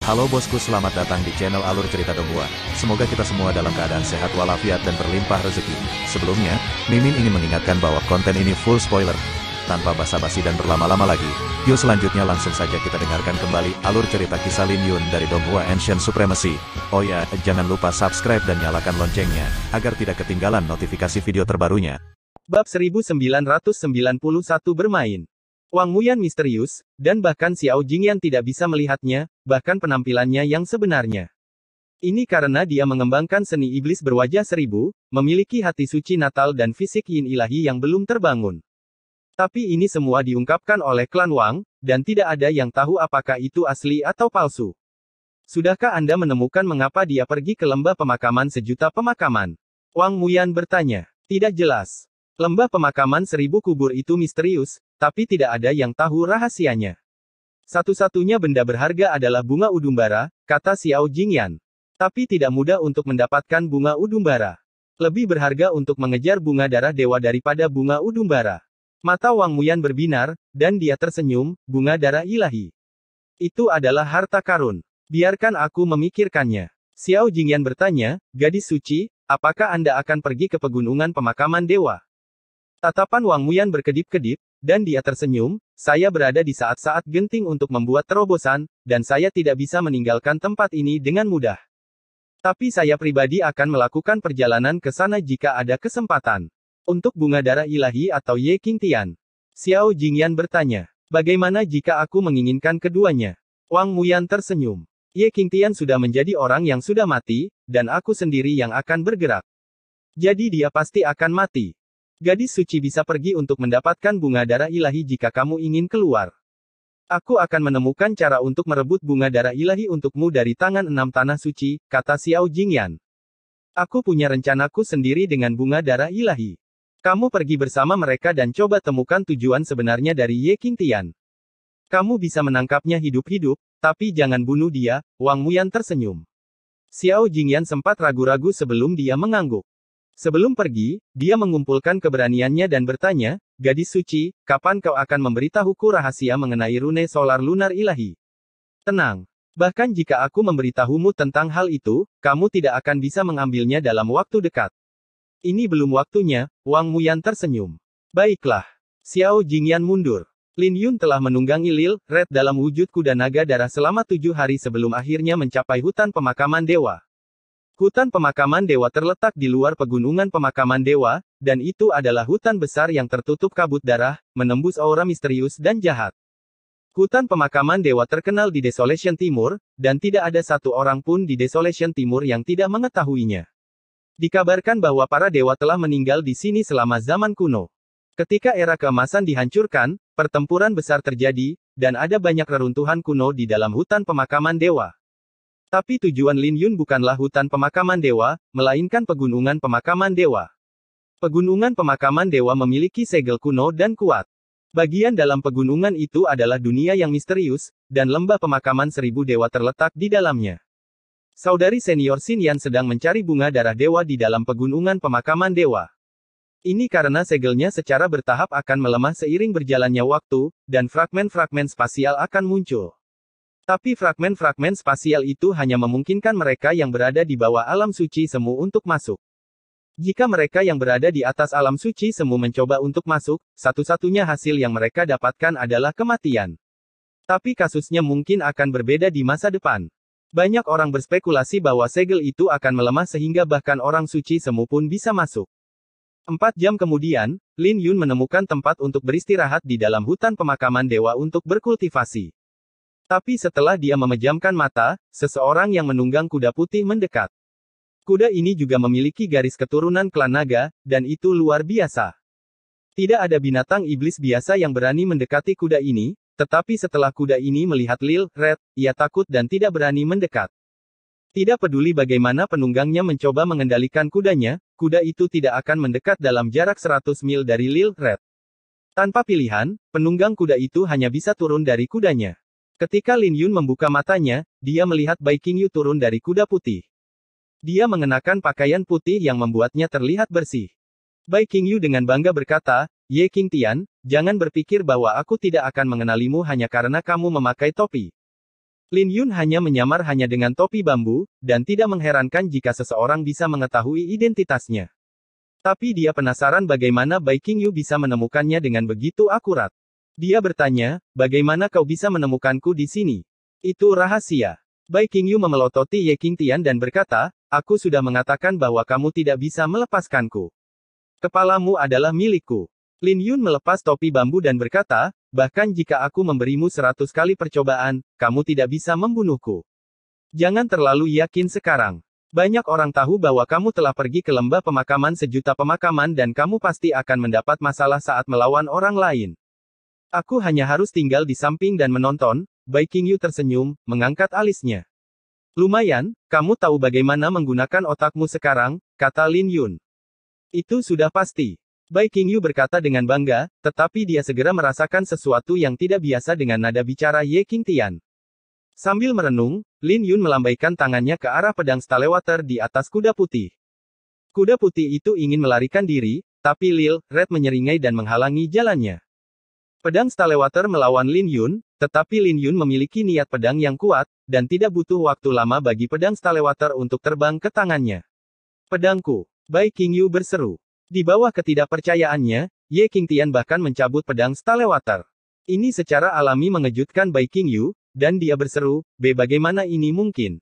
Halo bosku, selamat datang di channel Alur Cerita Donghua. Semoga kita semua dalam keadaan sehat walafiat dan berlimpah rezeki. Sebelumnya, Mimin ingin mengingatkan bahwa konten ini full spoiler. Tanpa basa-basi dan berlama-lama lagi, yuk selanjutnya langsung saja kita dengarkan kembali alur cerita kisah Lin Yun dari Donghua Ancient Supremacy. Oh ya, jangan lupa subscribe dan nyalakan loncengnya, agar tidak ketinggalan notifikasi video terbarunya. Bab 1991 bermain. Wang Muyan misterius, dan bahkan Xiao Jingyan tidak bisa melihatnya, bahkan penampilannya yang sebenarnya. Ini karena dia mengembangkan seni iblis berwajah seribu, memiliki hati suci natal dan fisik yin ilahi yang belum terbangun. Tapi ini semua diungkapkan oleh klan Wang, dan tidak ada yang tahu apakah itu asli atau palsu. Sudahkah Anda menemukan mengapa dia pergi ke lembah pemakaman sejuta pemakaman? Wang Muyan bertanya. Tidak jelas. Lembah pemakaman seribu kubur itu misterius, tapi tidak ada yang tahu rahasianya. Satu-satunya benda berharga adalah bunga udumbara, kata Xiao Jingyan. Tapi tidak mudah untuk mendapatkan bunga udumbara. Lebih berharga untuk mengejar bunga darah dewa daripada bunga udumbara. Mata Wang Muyan berbinar, dan dia tersenyum, bunga darah ilahi. Itu adalah harta karun. Biarkan aku memikirkannya. Xiao Jingyan bertanya, gadis suci, apakah Anda akan pergi ke pegunungan pemakaman dewa? Tatapan Wang Muyan berkedip-kedip, dan dia tersenyum, saya berada di saat-saat genting untuk membuat terobosan, dan saya tidak bisa meninggalkan tempat ini dengan mudah. Tapi saya pribadi akan melakukan perjalanan ke sana jika ada kesempatan. Untuk bunga darah ilahi atau Ye Qingtian? Xiao Jingyan bertanya. Bagaimana jika aku menginginkan keduanya? Wang Muyan tersenyum. Ye Qingtian sudah menjadi orang yang sudah mati, dan aku sendiri yang akan bergerak. Jadi dia pasti akan mati. Gadis suci bisa pergi untuk mendapatkan bunga darah ilahi jika kamu ingin keluar. Aku akan menemukan cara untuk merebut bunga darah ilahi untukmu dari tangan 6 tanah suci, kata Xiao Jingyan. Aku punya rencanaku sendiri dengan bunga darah ilahi. Kamu pergi bersama mereka dan coba temukan tujuan sebenarnya dari Ye Qingtian. Kamu bisa menangkapnya hidup-hidup, tapi jangan bunuh dia, Wang Muyan tersenyum. Xiao Jingyan sempat ragu-ragu sebelum dia mengangguk. Sebelum pergi, dia mengumpulkan keberaniannya dan bertanya, gadis suci, kapan kau akan memberitahuku rahasia mengenai rune solar lunar ilahi? Tenang. Bahkan jika aku memberitahumu tentang hal itu, kamu tidak akan bisa mengambilnya dalam waktu dekat. Ini belum waktunya, Wang Muyan tersenyum. Baiklah. Xiao Jingyan mundur. Lin Yun telah menunggangi Lil Red dalam wujud kuda naga darah selama 7 hari sebelum akhirnya mencapai hutan pemakaman dewa. Hutan pemakaman dewa terletak di luar pegunungan pemakaman dewa, dan itu adalah hutan besar yang tertutup kabut darah, menembus aura misterius dan jahat. Hutan pemakaman dewa terkenal di Desolation Timur, dan tidak ada satu orang pun di Desolation Timur yang tidak mengetahuinya. Dikabarkan bahwa para dewa telah meninggal di sini selama zaman kuno. Ketika era keemasan dihancurkan, pertempuran besar terjadi, dan ada banyak reruntuhan kuno di dalam hutan pemakaman dewa. Tapi tujuan Lin Yun bukanlah hutan pemakaman dewa, melainkan pegunungan pemakaman dewa. Pegunungan pemakaman dewa memiliki segel kuno dan kuat. Bagian dalam pegunungan itu adalah dunia yang misterius, dan lembah pemakaman seribu dewa terletak di dalamnya. Saudari senior Xin Yan sedang mencari bunga darah dewa di dalam pegunungan pemakaman dewa. Ini karena segelnya secara bertahap akan melemah seiring berjalannya waktu, dan fragmen-fragmen spasial akan muncul. Tapi fragmen-fragmen spasial itu hanya memungkinkan mereka yang berada di bawah alam suci semu untuk masuk. Jika mereka yang berada di atas alam suci semu mencoba untuk masuk, satu-satunya hasil yang mereka dapatkan adalah kematian. Tapi kasusnya mungkin akan berbeda di masa depan. Banyak orang berspekulasi bahwa segel itu akan melemah sehingga bahkan orang suci semu pun bisa masuk. 4 jam kemudian, Lin Yun menemukan tempat untuk beristirahat di dalam hutan pemakaman dewa untuk berkultivasi. Tapi setelah dia memejamkan mata, seseorang yang menunggang kuda putih mendekat. Kuda ini juga memiliki garis keturunan klan naga, dan itu luar biasa. Tidak ada binatang iblis biasa yang berani mendekati kuda ini, tetapi setelah kuda ini melihat Lil Red, ia takut dan tidak berani mendekat. Tidak peduli bagaimana penunggangnya mencoba mengendalikan kudanya, kuda itu tidak akan mendekat dalam jarak 100 mil dari Lil Red. Tanpa pilihan, penunggang kuda itu hanya bisa turun dari kudanya. Ketika Lin Yun membuka matanya, dia melihat Bai Qingyu turun dari kuda putih. Dia mengenakan pakaian putih yang membuatnya terlihat bersih. Bai Qingyu dengan bangga berkata, Ye Qingtian, jangan berpikir bahwa aku tidak akan mengenalimu hanya karena kamu memakai topi. Lin Yun hanya menyamar hanya dengan topi bambu, dan tidak mengherankan jika seseorang bisa mengetahui identitasnya. Tapi dia penasaran bagaimana Bai Qingyu bisa menemukannya dengan begitu akurat. Dia bertanya, bagaimana kau bisa menemukanku di sini? Itu rahasia. Bai Qingyu memelototi Ye Qingtian dan berkata, aku sudah mengatakan bahwa kamu tidak bisa melepaskanku. Kepalamu adalah milikku. Lin Yun melepas topi bambu dan berkata, bahkan jika aku memberimu 100 kali percobaan, kamu tidak bisa membunuhku. Jangan terlalu yakin sekarang. Banyak orang tahu bahwa kamu telah pergi ke lembah pemakaman sejuta pemakaman dan kamu pasti akan mendapat masalah saat melawan orang lain. Aku hanya harus tinggal di samping dan menonton. Bai Qingyu tersenyum, mengangkat alisnya. Lumayan, kamu tahu bagaimana menggunakan otakmu sekarang, kata Lin Yun. Itu sudah pasti. Bai Qingyu berkata dengan bangga, tetapi dia segera merasakan sesuatu yang tidak biasa dengan nada bicara Ye Qingtian. Sambil merenung, Lin Yun melambaikan tangannya ke arah pedang Stalewater di atas kuda putih. Kuda putih itu ingin melarikan diri, tapi Lil Red menyeringai dan menghalangi jalannya. Pedang Stalewater melawan Lin Yun, tetapi Lin Yun memiliki niat pedang yang kuat, dan tidak butuh waktu lama bagi pedang Stalewater untuk terbang ke tangannya. Pedangku, Bai Qingyu berseru. Di bawah ketidakpercayaannya, Ye Qingtian bahkan mencabut pedang Stalewater. Ini secara alami mengejutkan Bai Qingyu, dan dia berseru, bagaimana ini mungkin?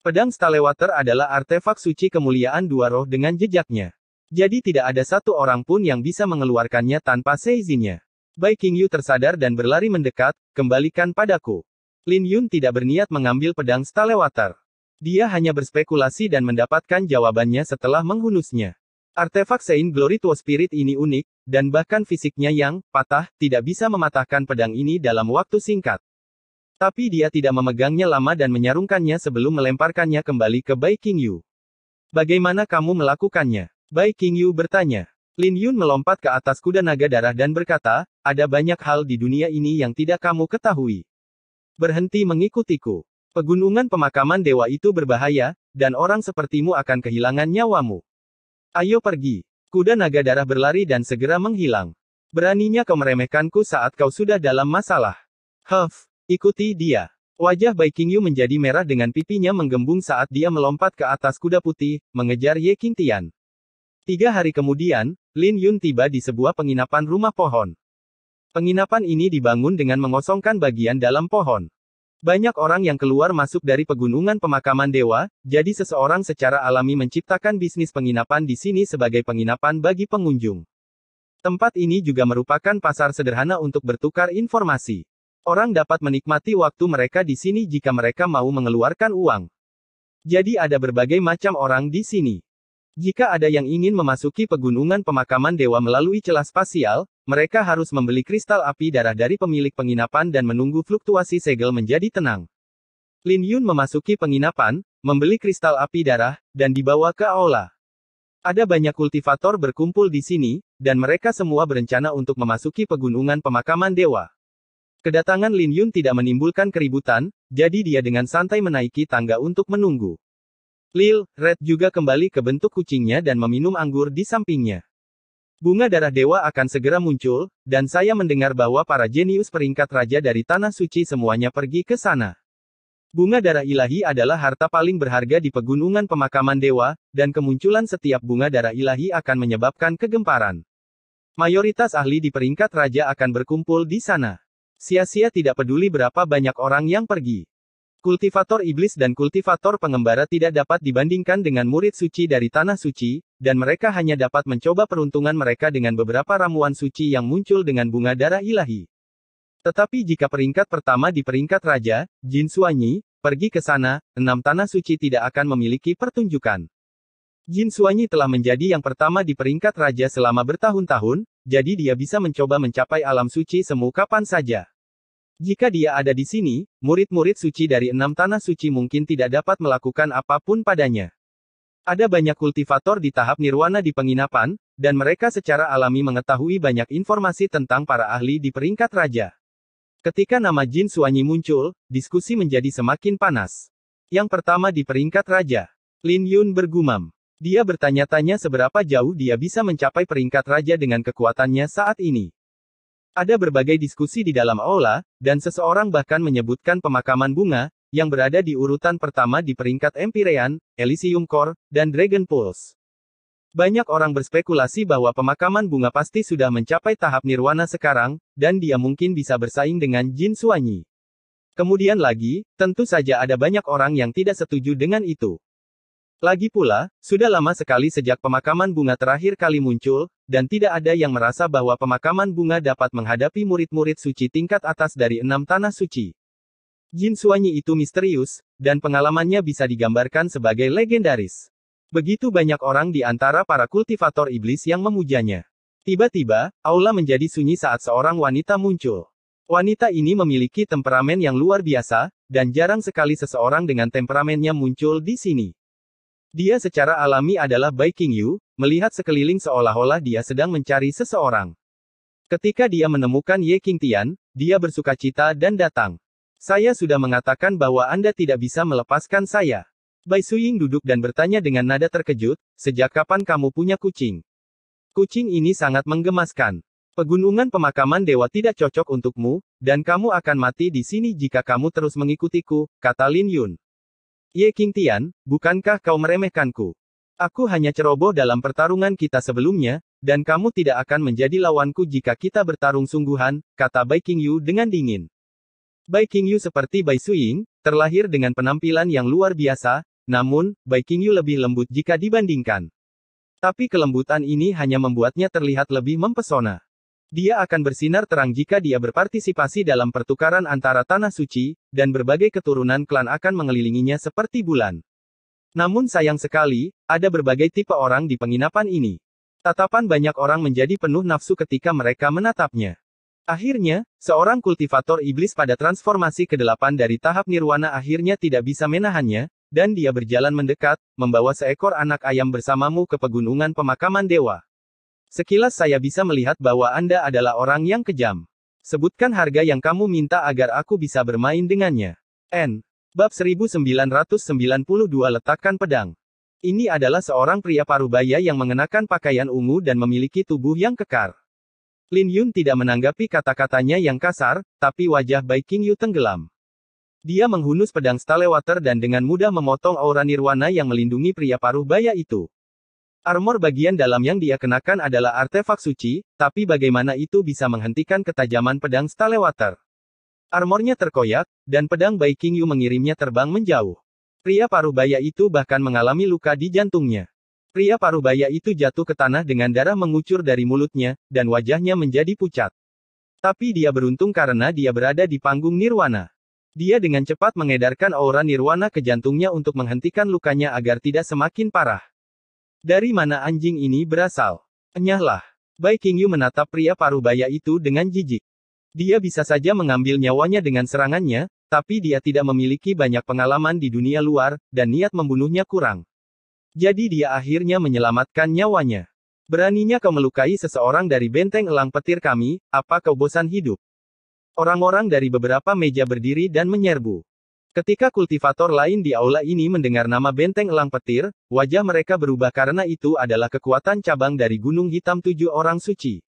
Pedang Stalewater adalah artefak suci kemuliaan dua roh dengan jejaknya. Jadi tidak ada satu orang pun yang bisa mengeluarkannya tanpa seizinnya. Bai Qingyu tersadar dan berlari mendekat, kembalikan padaku. Lin Yun tidak berniat mengambil pedang Stalewater. Dia hanya berspekulasi dan mendapatkan jawabannya setelah menghunusnya. Artefak Saint Glory Tuo Spirit ini unik, dan bahkan fisiknya yang patah, tidak bisa mematahkan pedang ini dalam waktu singkat. Tapi dia tidak memegangnya lama dan menyarungkannya sebelum melemparkannya kembali ke Bai Qingyu. Bagaimana kamu melakukannya? Bai Qingyu bertanya. Lin Yun melompat ke atas kuda naga darah dan berkata, ada banyak hal di dunia ini yang tidak kamu ketahui. Berhenti mengikutiku. Pegunungan pemakaman dewa itu berbahaya, dan orang sepertimu akan kehilangan nyawamu. Ayo pergi. Kuda naga darah berlari dan segera menghilang. Beraninya kau meremehkanku saat kau sudah dalam masalah. Ikuti dia. Wajah Bai Qingyu menjadi merah dengan pipinya menggembung saat dia melompat ke atas kuda putih, mengejar Ye Qingtian. 3 hari kemudian, Lin Yun tiba di sebuah penginapan rumah pohon. Penginapan ini dibangun dengan mengosongkan bagian dalam pohon. Banyak orang yang keluar masuk dari pegunungan pemakaman dewa, jadi seseorang secara alami menciptakan bisnis penginapan di sini sebagai penginapan bagi pengunjung. Tempat ini juga merupakan pasar sederhana untuk bertukar informasi. Orang dapat menikmati waktu mereka di sini jika mereka mau mengeluarkan uang. Jadi ada berbagai macam orang di sini. Jika ada yang ingin memasuki pegunungan pemakaman dewa melalui celah spasial, mereka harus membeli kristal api darah dari pemilik penginapan dan menunggu fluktuasi segel menjadi tenang. Lin Yun memasuki penginapan, membeli kristal api darah, dan dibawa ke aula. Ada banyak kultivator berkumpul di sini, dan mereka semua berencana untuk memasuki pegunungan pemakaman dewa. Kedatangan Lin Yun tidak menimbulkan keributan, jadi dia dengan santai menaiki tangga untuk menunggu. Lil Red juga kembali ke bentuk kucingnya dan meminum anggur di sampingnya. Bunga darah dewa akan segera muncul, dan saya mendengar bahwa para jenius peringkat raja dari Tanah Suci semuanya pergi ke sana. Bunga darah ilahi adalah harta paling berharga di pegunungan pemakaman dewa, dan kemunculan setiap bunga darah ilahi akan menyebabkan kegemparan. Mayoritas ahli di peringkat raja akan berkumpul di sana. Sia-sia tidak peduli berapa banyak orang yang pergi. Kultivator iblis dan kultivator pengembara tidak dapat dibandingkan dengan murid suci dari Tanah Suci, dan mereka hanya dapat mencoba peruntungan mereka dengan beberapa ramuan suci yang muncul dengan bunga darah ilahi. Tetapi jika peringkat pertama di peringkat raja, Jin Suanyi, pergi ke sana, 6 Tanah Suci tidak akan memiliki pertunjukan. Jin Suanyi telah menjadi yang pertama di peringkat raja selama bertahun-tahun, jadi dia bisa mencoba mencapai alam suci semu kapan saja. Jika dia ada di sini, murid-murid suci dari 6 Tanah Suci mungkin tidak dapat melakukan apapun padanya. Ada banyak kultivator di tahap nirwana di penginapan, dan mereka secara alami mengetahui banyak informasi tentang para ahli di peringkat raja. Ketika nama Jin Suanyi muncul, diskusi menjadi semakin panas. Yang pertama di peringkat raja. Lin Yun bergumam. Dia bertanya-tanya seberapa jauh dia bisa mencapai peringkat raja dengan kekuatannya saat ini. Ada berbagai diskusi di dalam aula, dan seseorang bahkan menyebutkan pemakaman bunga, yang berada di urutan pertama di peringkat Empyrean, Elysium Core, dan Dragon Pulse. Banyak orang berspekulasi bahwa pemakaman bunga pasti sudah mencapai tahap nirwana sekarang, dan dia mungkin bisa bersaing dengan Jin Suanyi. Kemudian lagi, tentu saja ada banyak orang yang tidak setuju dengan itu. Lagi pula, sudah lama sekali sejak pemakaman bunga terakhir kali muncul, dan tidak ada yang merasa bahwa pemakaman bunga dapat menghadapi murid-murid suci tingkat atas dari 6 tanah suci. Jin Suanyi itu misterius, dan pengalamannya bisa digambarkan sebagai legendaris. Begitu banyak orang di antara para kultivator iblis yang memujanya. Tiba-tiba, aula menjadi sunyi saat seorang wanita muncul. Wanita ini memiliki temperamen yang luar biasa, dan jarang sekali seseorang dengan temperamennya muncul di sini. Dia secara alami adalah Bai Qingyu, melihat sekeliling seolah-olah dia sedang mencari seseorang. Ketika dia menemukan Ye Qingtian, dia bersukacita dan datang. Saya sudah mengatakan bahwa Anda tidak bisa melepaskan saya. Bai Suying duduk dan bertanya dengan nada terkejut, sejak kapan kamu punya kucing? Kucing ini sangat menggemaskan. Pegunungan pemakaman dewa tidak cocok untukmu, dan kamu akan mati di sini jika kamu terus mengikutiku, kata Lin Yun. Ye Qingtian, bukankah kau meremehkanku? Aku hanya ceroboh dalam pertarungan kita sebelumnya, dan kamu tidak akan menjadi lawanku jika kita bertarung sungguhan, kata Bai Qingyu dengan dingin. Bai Qingyu seperti Bai Suying, terlahir dengan penampilan yang luar biasa, namun, Bai Qingyu lebih lembut jika dibandingkan. Tapi kelembutan ini hanya membuatnya terlihat lebih mempesona. Dia akan bersinar terang jika dia berpartisipasi dalam pertukaran antara tanah suci, dan berbagai keturunan klan akan mengelilinginya seperti bulan. Namun sayang sekali, ada berbagai tipe orang di penginapan ini. Tatapan banyak orang menjadi penuh nafsu ketika mereka menatapnya. Akhirnya, seorang kultivator iblis pada transformasi ke-8 dari tahap nirwana akhirnya tidak bisa menahannya, dan dia berjalan mendekat, membawa seekor anak ayam bersamamu ke pegunungan pemakaman dewa. Sekilas saya bisa melihat bahwa Anda adalah orang yang kejam. Sebutkan harga yang kamu minta agar aku bisa bermain dengannya. N. Bab 1992 Letakkan pedang. Ini adalah seorang pria parubaya yang mengenakan pakaian ungu dan memiliki tubuh yang kekar. Lin Yun tidak menanggapi kata-katanya yang kasar, tapi wajah Bai Qingyu tenggelam. Dia menghunus pedang Stalewater dan dengan mudah memotong aura nirwana yang melindungi pria parubaya itu. Armor bagian dalam yang dia kenakan adalah artefak suci, tapi bagaimana itu bisa menghentikan ketajaman pedang Stalewater? Armornya terkoyak, dan pedang Bai Qingyu mengirimnya terbang menjauh. Pria parubaya itu bahkan mengalami luka di jantungnya. Pria parubaya itu jatuh ke tanah dengan darah mengucur dari mulutnya, dan wajahnya menjadi pucat. Tapi dia beruntung karena dia berada di panggung nirwana. Dia dengan cepat mengedarkan aura nirwana ke jantungnya untuk menghentikan lukanya agar tidak semakin parah. Dari mana anjing ini berasal? Enyahlah. Bai Qingyu menatap pria parubaya itu dengan jijik. Dia bisa saja mengambil nyawanya dengan serangannya, tapi dia tidak memiliki banyak pengalaman di dunia luar, dan niat membunuhnya kurang. Jadi dia akhirnya menyelamatkan nyawanya. Beraninya kau melukai seseorang dari benteng elang petir kami, apa kau bosan hidup? Orang-orang dari beberapa meja berdiri dan menyerbu. Ketika kultivator lain di aula ini mendengar nama benteng elang petir, wajah mereka berubah karena itu adalah kekuatan cabang dari Gunung Hitam 7 orang suci.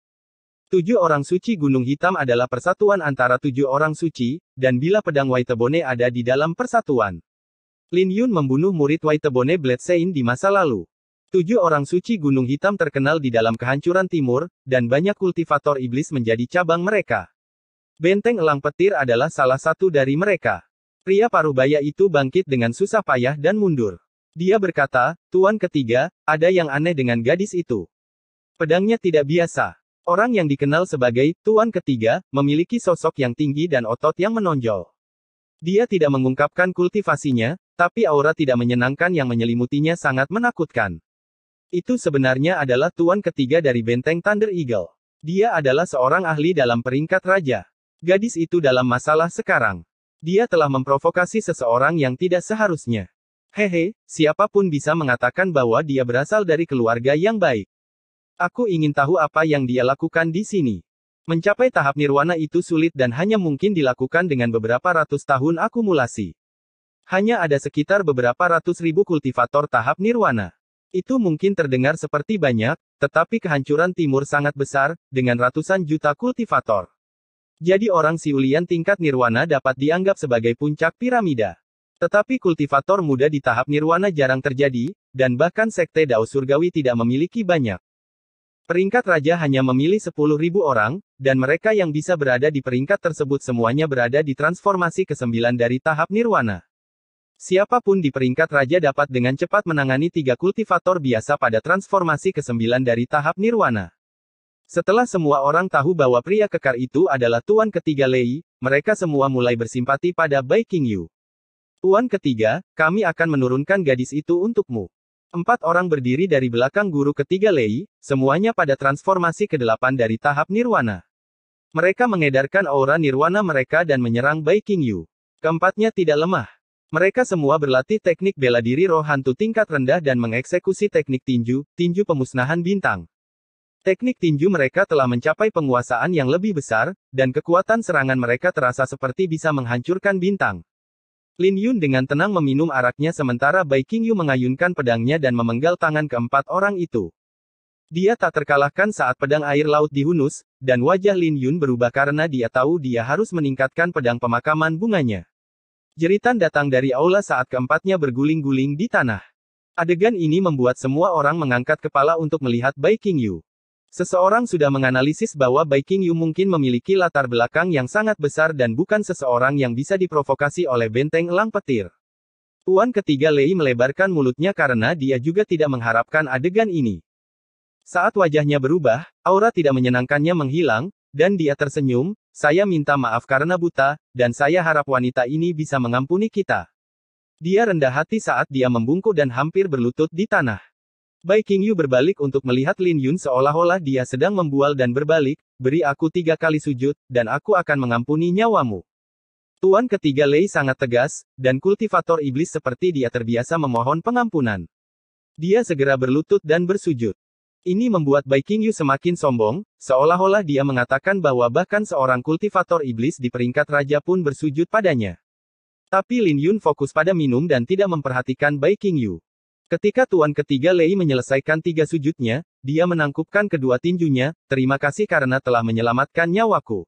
7 orang suci Gunung Hitam adalah persatuan antara 7 orang suci, dan bila pedang Waitebone ada di dalam persatuan. Lin Yun membunuh murid Waitebone Bloodsaint di masa lalu. 7 orang suci Gunung Hitam terkenal di dalam kehancuran timur, dan banyak kultivator iblis menjadi cabang mereka. Benteng elang petir adalah salah satu dari mereka. Pria parubaya itu bangkit dengan susah payah dan mundur. Dia berkata, Tuan Ketiga, ada yang aneh dengan gadis itu. Pedangnya tidak biasa. Orang yang dikenal sebagai Tuan Ketiga memiliki sosok yang tinggi dan otot yang menonjol. Dia tidak mengungkapkan kultivasinya, tapi aura tidak menyenangkan yang menyelimutinya sangat menakutkan. Itu sebenarnya adalah Tuan Ketiga dari benteng Thunder Eagle. Dia adalah seorang ahli dalam peringkat raja. Gadis itu dalam masalah sekarang. Dia telah memprovokasi seseorang yang tidak seharusnya. Hehe, siapapun bisa mengatakan bahwa dia berasal dari keluarga yang baik. Aku ingin tahu apa yang dia lakukan di sini. Mencapai tahap nirwana itu sulit dan hanya mungkin dilakukan dengan beberapa ratus tahun akumulasi. Hanya ada sekitar beberapa ratus ribu kultivator tahap nirwana. Itu mungkin terdengar seperti banyak, tetapi kehancuran timur sangat besar, dengan ratusan juta kultivator. Jadi orang Siulian tingkat nirwana dapat dianggap sebagai puncak piramida. Tetapi kultivator muda di tahap nirwana jarang terjadi, dan bahkan sekte Dao Surgawi tidak memiliki banyak. Peringkat raja hanya memilih 10.000 orang, dan mereka yang bisa berada di peringkat tersebut semuanya berada di transformasi ke-9 dari tahap nirwana. Siapapun di peringkat raja dapat dengan cepat menangani 3 kultivator biasa pada transformasi ke-9 dari tahap nirwana. Setelah semua orang tahu bahwa pria kekar itu adalah Tuan Ketiga Lei, mereka semua mulai bersimpati pada Bai Qingyu. Tuan Ketiga, kami akan menurunkan gadis itu untukmu. 4 orang berdiri dari belakang guru ketiga Lei, semuanya pada transformasi ke-8 dari tahap nirwana. Mereka mengedarkan aura nirwana mereka dan menyerang Bai Qingyu. Keempatnya tidak lemah. Mereka semua berlatih teknik bela diri roh hantu tingkat rendah dan mengeksekusi teknik tinju pemusnahan bintang. Teknik tinju mereka telah mencapai penguasaan yang lebih besar, dan kekuatan serangan mereka terasa seperti bisa menghancurkan bintang. Lin Yun dengan tenang meminum araknya sementara Bai Qingyu mengayunkan pedangnya dan memenggal tangan keempat orang itu. Dia tak terkalahkan saat pedang air laut dihunus, dan wajah Lin Yun berubah karena dia tahu dia harus meningkatkan pedang pemakaman bunganya. Jeritan datang dari aula saat keempatnya berguling-guling di tanah. Adegan ini membuat semua orang mengangkat kepala untuk melihat Bai Qingyu. Seseorang sudah menganalisis bahwa Bai Qingyu mungkin memiliki latar belakang yang sangat besar dan bukan seseorang yang bisa diprovokasi oleh benteng elang petir. Tuan Ketiga Lei melebarkan mulutnya karena dia juga tidak mengharapkan adegan ini. Saat wajahnya berubah, aura tidak menyenangkannya menghilang, dan dia tersenyum, saya minta maaf karena buta, dan saya harap wanita ini bisa mengampuni kita. Dia rendah hati saat dia membungkuk dan hampir berlutut di tanah. Bai Qingyu berbalik untuk melihat Lin Yun seolah-olah dia sedang membual dan berbalik, beri aku 3 kali sujud, dan aku akan mengampuni nyawamu. Tuan Ketiga Lei sangat tegas, dan kultivator iblis seperti dia terbiasa memohon pengampunan. Dia segera berlutut dan bersujud. Ini membuat Bai Qingyu semakin sombong, seolah-olah dia mengatakan bahwa bahkan seorang kultivator iblis di peringkat raja pun bersujud padanya. Tapi Lin Yun fokus pada minum dan tidak memperhatikan Bai Qingyu. Ketika Tuan Ketiga Lei menyelesaikan 3 sujudnya, dia menangkupkan kedua tinjunya, terima kasih karena telah menyelamatkan nyawaku.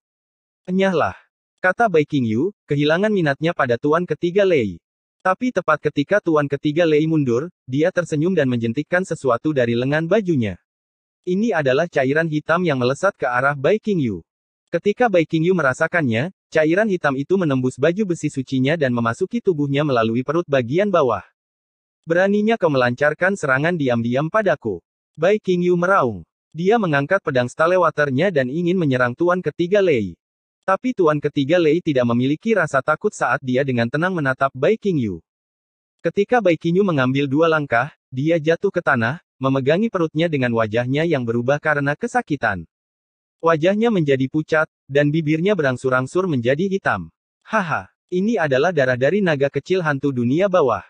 Enyahlah, kata Bai Qingyu, kehilangan minatnya pada Tuan Ketiga Lei. Tapi tepat ketika Tuan Ketiga Lei mundur, dia tersenyum dan menjentikkan sesuatu dari lengan bajunya. Ini adalah cairan hitam yang melesat ke arah Bai Qingyu. Ketika Bai Qingyu merasakannya, cairan hitam itu menembus baju besi sucinya dan memasuki tubuhnya melalui perut bagian bawah. Beraninya kau melancarkan serangan diam-diam padaku. Bai Qingyu meraung. Dia mengangkat pedang Stalewaternya dan ingin menyerang Tuan Ketiga Lei. Tapi Tuan Ketiga Lei tidak memiliki rasa takut saat dia dengan tenang menatap Bai Qingyu. Ketika Bai Qingyu mengambil 2 langkah, dia jatuh ke tanah, memegangi perutnya dengan wajahnya yang berubah karena kesakitan. Wajahnya menjadi pucat, dan bibirnya berangsur-angsur menjadi hitam. Haha, ini adalah darah dari naga kecil hantu dunia bawah.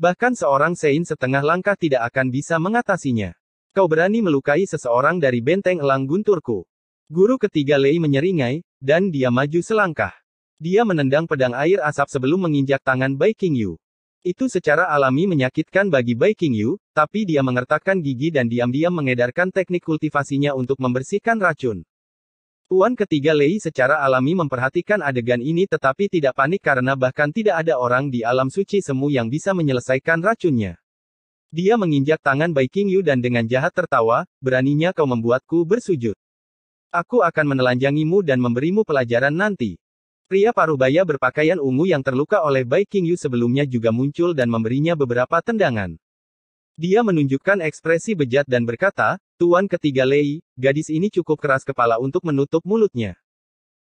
Bahkan seorang Sein setengah langkah tidak akan bisa mengatasinya. Kau berani melukai seseorang dari benteng elang gunturku. Guru Ketiga Lei menyeringai, dan dia maju selangkah. Dia menendang pedang air asap sebelum menginjak tangan Bai Qingyu. Itu secara alami menyakitkan bagi Bai Qingyu, tapi dia mengertakkan gigi dan diam-diam mengedarkan teknik kultivasinya untuk membersihkan racun. Tuan Ketiga Lei secara alami memperhatikan adegan ini tetapi tidak panik karena bahkan tidak ada orang di alam suci semu yang bisa menyelesaikan racunnya. Dia menginjak tangan Bai Qingyu dan dengan jahat tertawa, beraninya kau membuatku bersujud. Aku akan menelanjangimu dan memberimu pelajaran nanti. Pria paruh baya berpakaian ungu yang terluka oleh Bai Qingyu sebelumnya juga muncul dan memberinya beberapa tendangan. Dia menunjukkan ekspresi bejat dan berkata, Tuan Ketiga Lei, gadis ini cukup keras kepala untuk menutup mulutnya.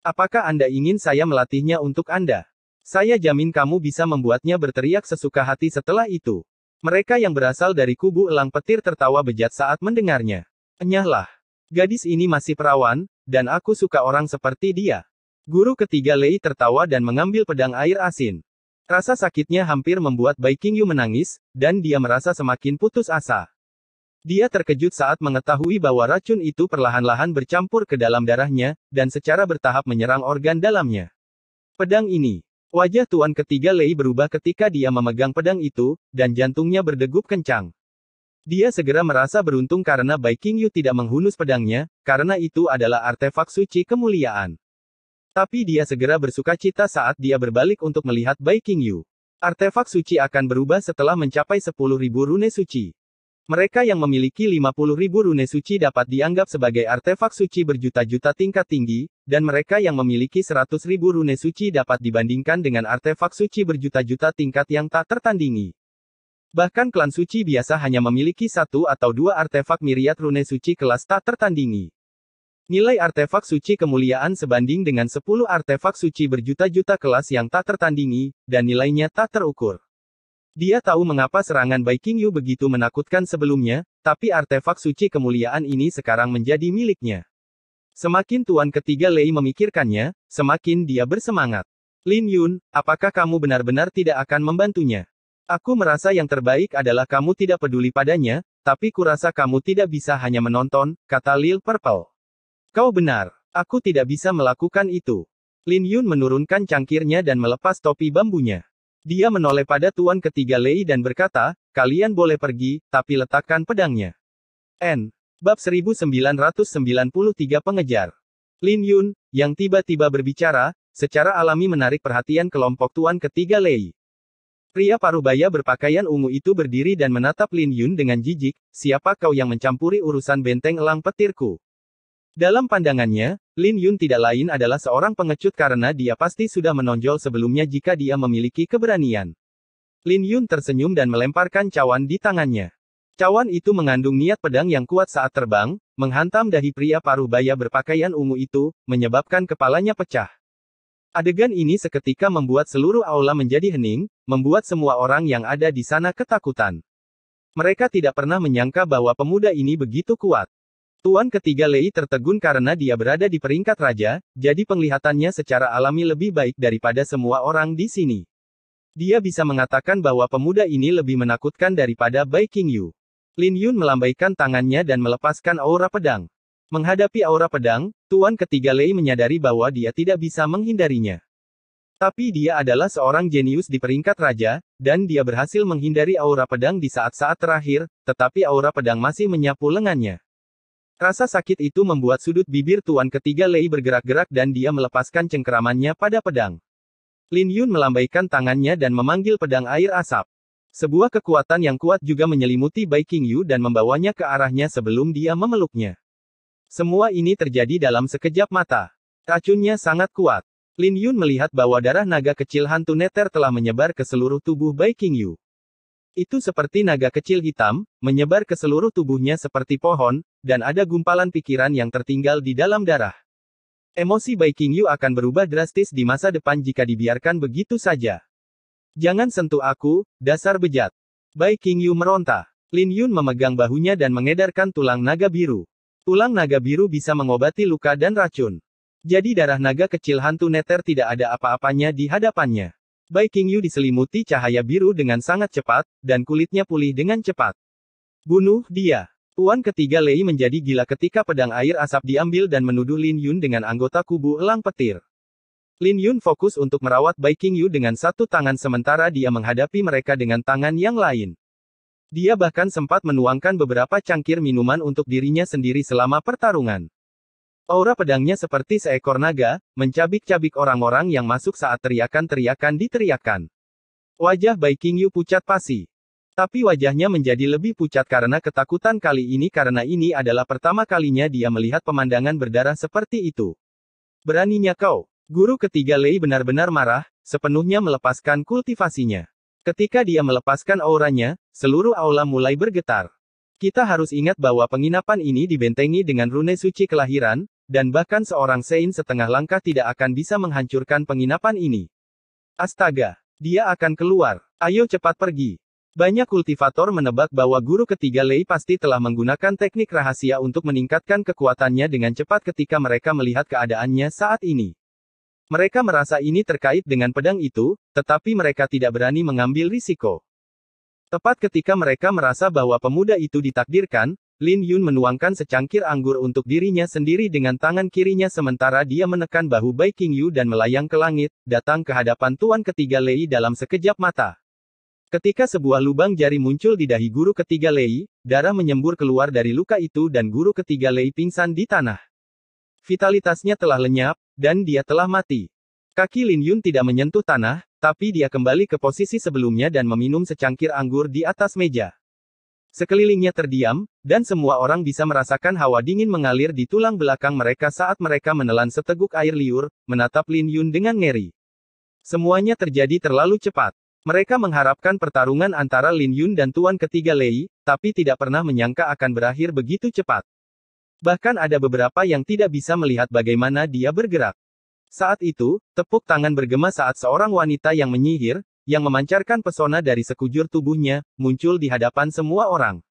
Apakah Anda ingin saya melatihnya untuk Anda? Saya jamin kamu bisa membuatnya berteriak sesuka hati setelah itu. Mereka yang berasal dari kubu elang petir tertawa bejat saat mendengarnya. Enyahlah. Gadis ini masih perawan, dan aku suka orang seperti dia. Guru Ketiga Lei tertawa dan mengambil pedang air asin. Rasa sakitnya hampir membuat Bai Qingyu menangis, dan dia merasa semakin putus asa. Dia terkejut saat mengetahui bahwa racun itu perlahan-lahan bercampur ke dalam darahnya, dan secara bertahap menyerang organ dalamnya. Pedang ini. Wajah Tuan Ketiga Lei berubah ketika dia memegang pedang itu, dan jantungnya berdegup kencang. Dia segera merasa beruntung karena Bai Qingyu tidak menghunus pedangnya, karena itu adalah artefak suci kemuliaan. Tapi dia segera bersukacita saat dia berbalik untuk melihat Bai Qingyu. Artefak suci akan berubah setelah mencapai 10.000 rune suci. Mereka yang memiliki 50.000 rune suci dapat dianggap sebagai artefak suci berjuta-juta tingkat tinggi, dan mereka yang memiliki 100.000 rune suci dapat dibandingkan dengan artefak suci berjuta-juta tingkat yang tak tertandingi. Bahkan klan suci biasa hanya memiliki 1 atau 2 artefak myriad rune suci kelas tak tertandingi. Nilai artefak suci kemuliaan sebanding dengan 10 artefak suci berjuta-juta kelas yang tak tertandingi, dan nilainya tak terukur. Dia tahu mengapa serangan Bai Qingyu begitu menakutkan sebelumnya, tapi artefak suci kemuliaan ini sekarang menjadi miliknya. Semakin Tuan Ketiga Lei memikirkannya, semakin dia bersemangat. Lin Yun, apakah kamu benar-benar tidak akan membantunya? Aku merasa yang terbaik adalah kamu tidak peduli padanya, tapi kurasa kamu tidak bisa hanya menonton, kata Lil Purple. Kau benar, aku tidak bisa melakukan itu. Lin Yun menurunkan cangkirnya dan melepas topi bambunya. Dia menoleh pada Tuan Ketiga Lei dan berkata, kalian boleh pergi, tapi letakkan pedangnya. Bab 1993 Pengejar. Lin Yun, yang tiba-tiba berbicara, secara alami menarik perhatian kelompok Tuan Ketiga Lei. Pria parubaya berpakaian ungu itu berdiri dan menatap Lin Yun dengan jijik, siapa kau yang mencampuri urusan benteng elang petirku? Dalam pandangannya, Lin Yun tidak lain adalah seorang pengecut karena dia pasti sudah menonjol sebelumnya jika dia memiliki keberanian. Lin Yun tersenyum dan melemparkan cawan di tangannya. Cawan itu mengandung niat pedang yang kuat saat terbang, menghantam dahi pria parubaya berpakaian ungu itu, menyebabkan kepalanya pecah. Adegan ini seketika membuat seluruh aula menjadi hening, membuat semua orang yang ada di sana ketakutan. Mereka tidak pernah menyangka bahwa pemuda ini begitu kuat. Tuan Ketiga Lei tertegun karena dia berada di peringkat raja, jadi penglihatannya secara alami lebih baik daripada semua orang di sini. Dia bisa mengatakan bahwa pemuda ini lebih menakutkan daripada Bai Qingyu. Lin Yun melambaikan tangannya dan melepaskan aura pedang. Menghadapi aura pedang, Tuan Ketiga Lei menyadari bahwa dia tidak bisa menghindarinya. Tapi dia adalah seorang jenius di peringkat raja, dan dia berhasil menghindari aura pedang di saat-saat terakhir, tetapi aura pedang masih menyapu lengannya. Rasa sakit itu membuat sudut bibir Tuan Ketiga Lei bergerak-gerak dan dia melepaskan cengkeramannya pada pedang. Lin Yun melambaikan tangannya dan memanggil pedang air asap. Sebuah kekuatan yang kuat juga menyelimuti Bai Qingyu dan membawanya ke arahnya sebelum dia memeluknya. Semua ini terjadi dalam sekejap mata. Racunnya sangat kuat. Lin Yun melihat bahwa darah naga kecil hantu neter telah menyebar ke seluruh tubuh Bai Qingyu. Itu seperti naga kecil hitam, menyebar ke seluruh tubuhnya seperti pohon, dan ada gumpalan pikiran yang tertinggal di dalam darah. Emosi Bai Qingyu akan berubah drastis di masa depan jika dibiarkan begitu saja. Jangan sentuh aku, dasar bejat. Bai Qingyu meronta. Lin Yun memegang bahunya dan mengedarkan tulang naga biru. Tulang naga biru bisa mengobati luka dan racun. Jadi darah naga kecil hantu neter tidak ada apa-apanya di hadapannya. Bai Qingyu diselimuti cahaya biru dengan sangat cepat, dan kulitnya pulih dengan cepat. Bunuh dia. Tuan Ketiga Lei menjadi gila ketika pedang air asap diambil dan menuduh Lin Yun dengan anggota kubu elang petir. Lin Yun fokus untuk merawat Bai Qingyu dengan satu tangan sementara dia menghadapi mereka dengan tangan yang lain. Dia bahkan sempat menuangkan beberapa cangkir minuman untuk dirinya sendiri selama pertarungan. Aura pedangnya seperti seekor naga, mencabik-cabik orang-orang yang masuk saat teriakan-teriakan diteriakkan. Wajah Bai Qingyu pucat pasi. Tapi wajahnya menjadi lebih pucat karena ketakutan kali ini karena ini adalah pertama kalinya dia melihat pemandangan berdarah seperti itu. Beraninya kau. Guru Ketiga Lei benar-benar marah, sepenuhnya melepaskan kultivasinya. Ketika dia melepaskan auranya, seluruh aula mulai bergetar. Kita harus ingat bahwa penginapan ini dibentengi dengan rune suci kelahiran, dan bahkan seorang Sein setengah langkah tidak akan bisa menghancurkan penginapan ini. Astaga, dia akan keluar. Ayo cepat pergi. Banyak kultivator menebak bahwa Guru Ketiga Lei pasti telah menggunakan teknik rahasia untuk meningkatkan kekuatannya dengan cepat ketika mereka melihat keadaannya saat ini. Mereka merasa ini terkait dengan pedang itu, tetapi mereka tidak berani mengambil risiko. Tepat ketika mereka merasa bahwa pemuda itu ditakdirkan, Lin Yun menuangkan secangkir anggur untuk dirinya sendiri dengan tangan kirinya sementara dia menekan bahu Bai Qingyu dan melayang ke langit, datang ke hadapan Tuan Ketiga Lei dalam sekejap mata. Ketika sebuah lubang jari muncul di dahi Guru Ketiga Lei, darah menyembur keluar dari luka itu dan Guru Ketiga Lei pingsan di tanah. Vitalitasnya telah lenyap, dan dia telah mati. Kaki Lin Yun tidak menyentuh tanah, tapi dia kembali ke posisi sebelumnya dan meminum secangkir anggur di atas meja. Sekelilingnya terdiam, dan semua orang bisa merasakan hawa dingin mengalir di tulang belakang mereka saat mereka menelan seteguk air liur, menatap Lin Yun dengan ngeri. Semuanya terjadi terlalu cepat. Mereka mengharapkan pertarungan antara Lin Yun dan Tuan ketiga Lei, tapi tidak pernah menyangka akan berakhir begitu cepat. Bahkan ada beberapa yang tidak bisa melihat bagaimana dia bergerak. Saat itu, tepuk tangan bergema saat seorang wanita yang menyihir, yang memancarkan pesona dari sekujur tubuhnya, muncul di hadapan semua orang.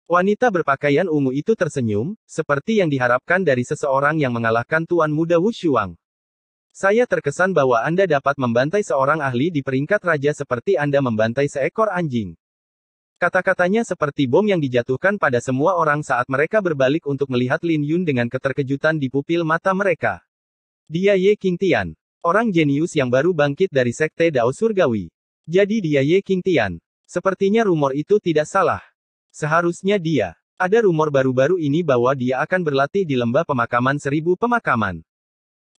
Wanita berpakaian ungu itu tersenyum, seperti yang diharapkan dari seseorang yang mengalahkan Tuan Muda Wu Shuang. Saya terkesan bahwa Anda dapat membantai seorang ahli di peringkat raja seperti Anda membantai seekor anjing. Kata-katanya seperti bom yang dijatuhkan pada semua orang saat mereka berbalik untuk melihat Lin Yun dengan keterkejutan di pupil mata mereka. Dia Ye Qingtian. Orang jenius yang baru bangkit dari Sekte Dao Surgawi. Jadi dia Ye Qingtian. Sepertinya rumor itu tidak salah. Seharusnya dia. Ada rumor baru-baru ini bahwa dia akan berlatih di lembah pemakaman 1000 pemakaman.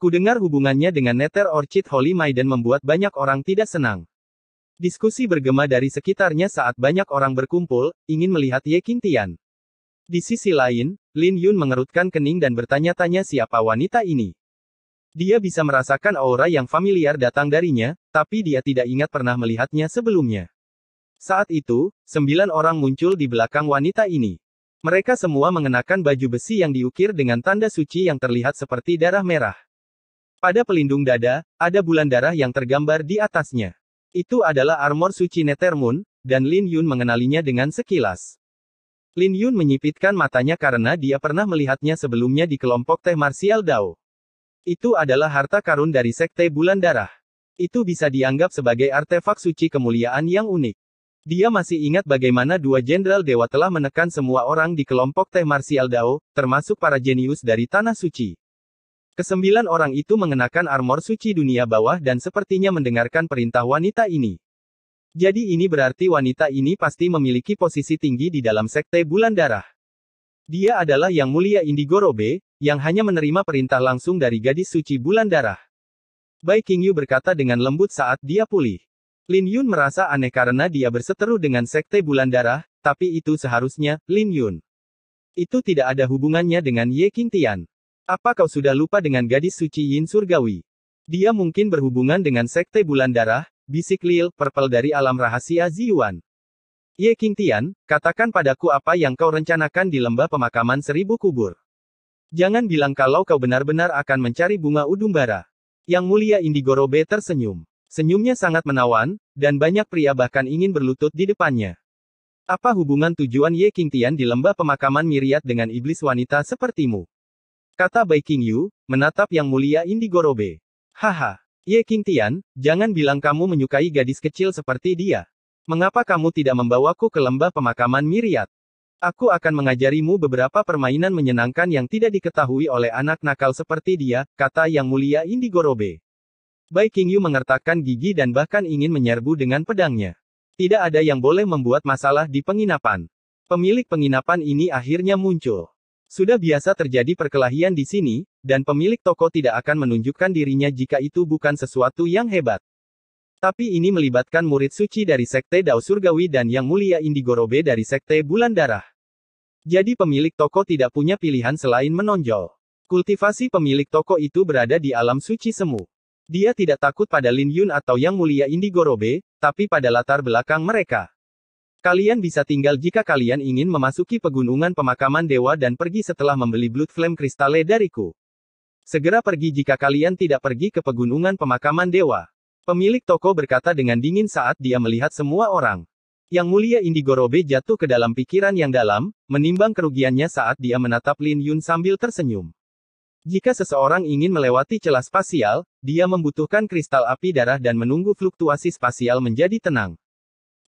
Kudengar hubungannya dengan Nether Orchid Holy Maiden membuat banyak orang tidak senang. Diskusi bergema dari sekitarnya saat banyak orang berkumpul, ingin melihat Ye Qingtian. Di sisi lain, Lin Yun mengerutkan kening dan bertanya-tanya siapa wanita ini. Dia bisa merasakan aura yang familiar datang darinya, tapi dia tidak ingat pernah melihatnya sebelumnya. Saat itu, 9 orang muncul di belakang wanita ini. Mereka semua mengenakan baju besi yang diukir dengan tanda suci yang terlihat seperti darah merah. Pada pelindung dada, ada bulan darah yang tergambar di atasnya. Itu adalah armor suci Nethermoon, dan Lin Yun mengenalinya dengan sekilas. Lin Yun menyipitkan matanya karena dia pernah melihatnya sebelumnya di kelompok teh martial Dao. Itu adalah harta karun dari Sekte Bulan Darah. Itu bisa dianggap sebagai artefak suci kemuliaan yang unik. Dia masih ingat bagaimana dua jenderal dewa telah menekan semua orang di kelompok teh martial Dao, termasuk para jenius dari Tanah Suci. Kesembilan orang itu mengenakan armor suci dunia bawah dan sepertinya mendengarkan perintah wanita ini. Jadi ini berarti wanita ini pasti memiliki posisi tinggi di dalam Sekte Bulan Darah. Dia adalah Yang Mulia Indigo Robe, yang hanya menerima perintah langsung dari gadis suci Bulan Darah. Bai Qingyu berkata dengan lembut saat dia pulih. Lin Yun merasa aneh karena dia berseteru dengan Sekte Bulan Darah, tapi itu seharusnya, Lin Yun. Itu tidak ada hubungannya dengan Ye Qingtian. Apa kau sudah lupa dengan gadis suci Yin Surgawi? Dia mungkin berhubungan dengan Sekte Bulan Darah, bisik Lil Purple dari alam rahasia Ziyuan. Ye Qingtian, katakan padaku apa yang kau rencanakan di lembah pemakaman 1000 kubur. Jangan bilang kalau kau benar-benar akan mencari bunga udumbara. Yang Mulia Indigo Robe tersenyum. Senyumnya sangat menawan, dan banyak pria bahkan ingin berlutut di depannya. Apa hubungan tujuan Ye Qingtian di lembah pemakaman Myriad dengan iblis wanita sepertimu? Kata Bai Qingyu, menatap Yang Mulia Indigo Robe. Haha, Ye Qingtian, jangan bilang kamu menyukai gadis kecil seperti dia. Mengapa kamu tidak membawaku ke lembah pemakaman Myriad? Aku akan mengajarimu beberapa permainan menyenangkan yang tidak diketahui oleh anak nakal seperti dia, kata Yang Mulia Indigo Robe. Bai Qingyu mengertakkan gigi dan bahkan ingin menyerbu dengan pedangnya. Tidak ada yang boleh membuat masalah di penginapan. Pemilik penginapan ini akhirnya muncul. Sudah biasa terjadi perkelahian di sini, dan pemilik toko tidak akan menunjukkan dirinya jika itu bukan sesuatu yang hebat. Tapi ini melibatkan murid suci dari Sekte Dao Surgawi dan Yang Mulia Indigo Robe dari Sekte Bulan Darah. Jadi pemilik toko tidak punya pilihan selain menonjol. Kultivasi pemilik toko itu berada di alam suci semu. Dia tidak takut pada Lin Yun atau Yang Mulia Indigo Robe, tapi pada latar belakang mereka. Kalian bisa tinggal jika kalian ingin memasuki pegunungan pemakaman dewa dan pergi setelah membeli Blood Flame Crystale dariku. Segera pergi jika kalian tidak pergi ke pegunungan pemakaman dewa. Pemilik toko berkata dengan dingin saat dia melihat semua orang. Yang Mulia Indigo Robe jatuh ke dalam pikiran yang dalam, menimbang kerugiannya saat dia menatap Lin Yun sambil tersenyum. Jika seseorang ingin melewati celah spasial, dia membutuhkan kristal api darah dan menunggu fluktuasi spasial menjadi tenang.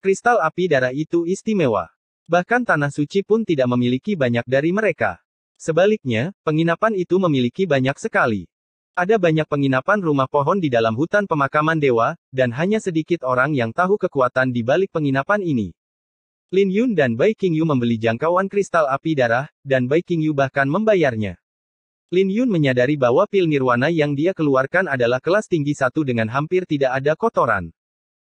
Kristal api darah itu istimewa. Bahkan tanah suci pun tidak memiliki banyak dari mereka. Sebaliknya, penginapan itu memiliki banyak sekali. Ada banyak penginapan rumah pohon di dalam hutan pemakaman dewa, dan hanya sedikit orang yang tahu kekuatan di balik penginapan ini. Lin Yun dan Bai Qingyu membeli jangkauan kristal api darah, dan Bai Qingyu bahkan membayarnya. Lin Yun menyadari bahwa pil nirwana yang dia keluarkan adalah kelas tinggi 1 dengan hampir tidak ada kotoran.